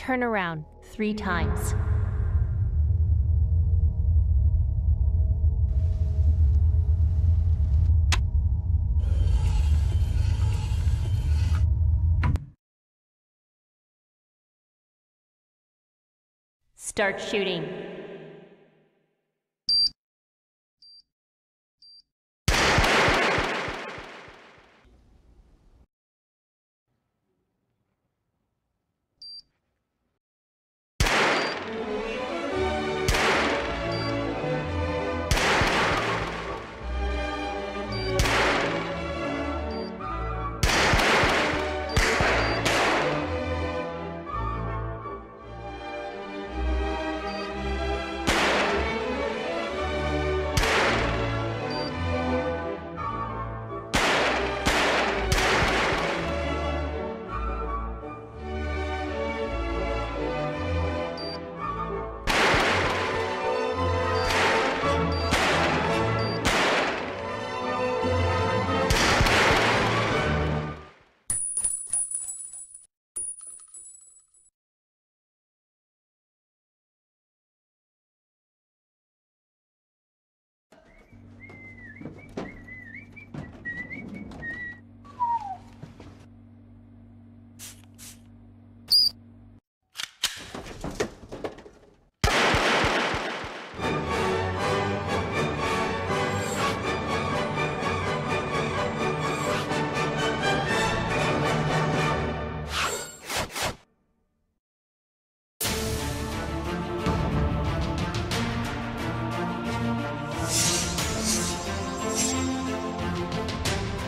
Turn around 3 times. Start shooting.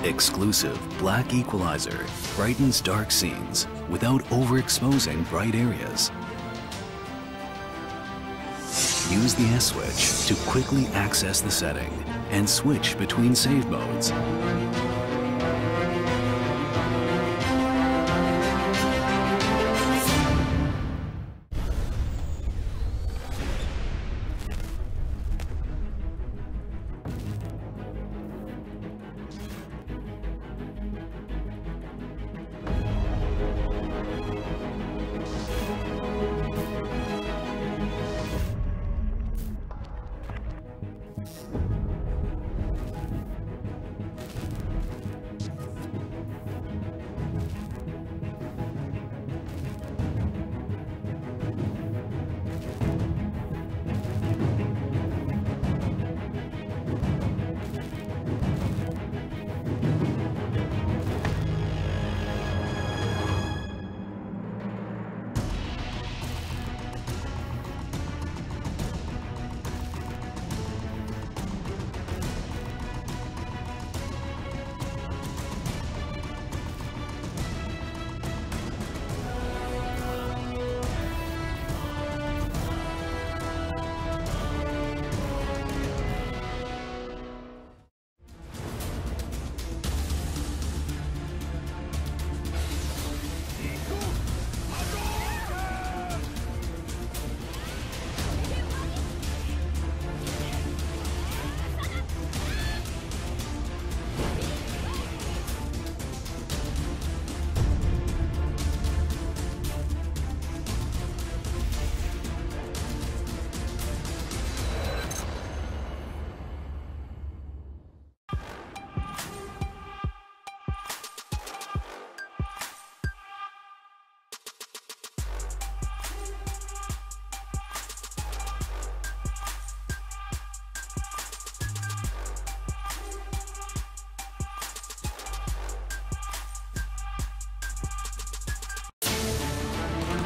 Exclusive black equalizer brightens dark scenes without overexposing bright areas. Use the S switch to quickly access the setting and switch between save modes.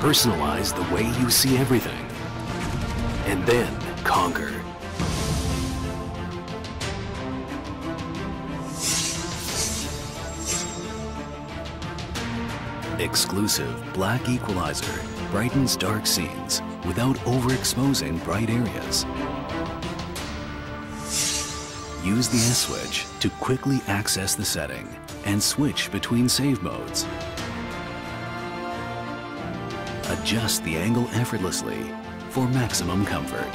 Personalize the way you see everything, and then conquer. Exclusive black equalizer brightens dark scenes without overexposing bright areas. Use the S switch to quickly access the setting and switch between save modes. Adjust the angle effortlessly for maximum comfort.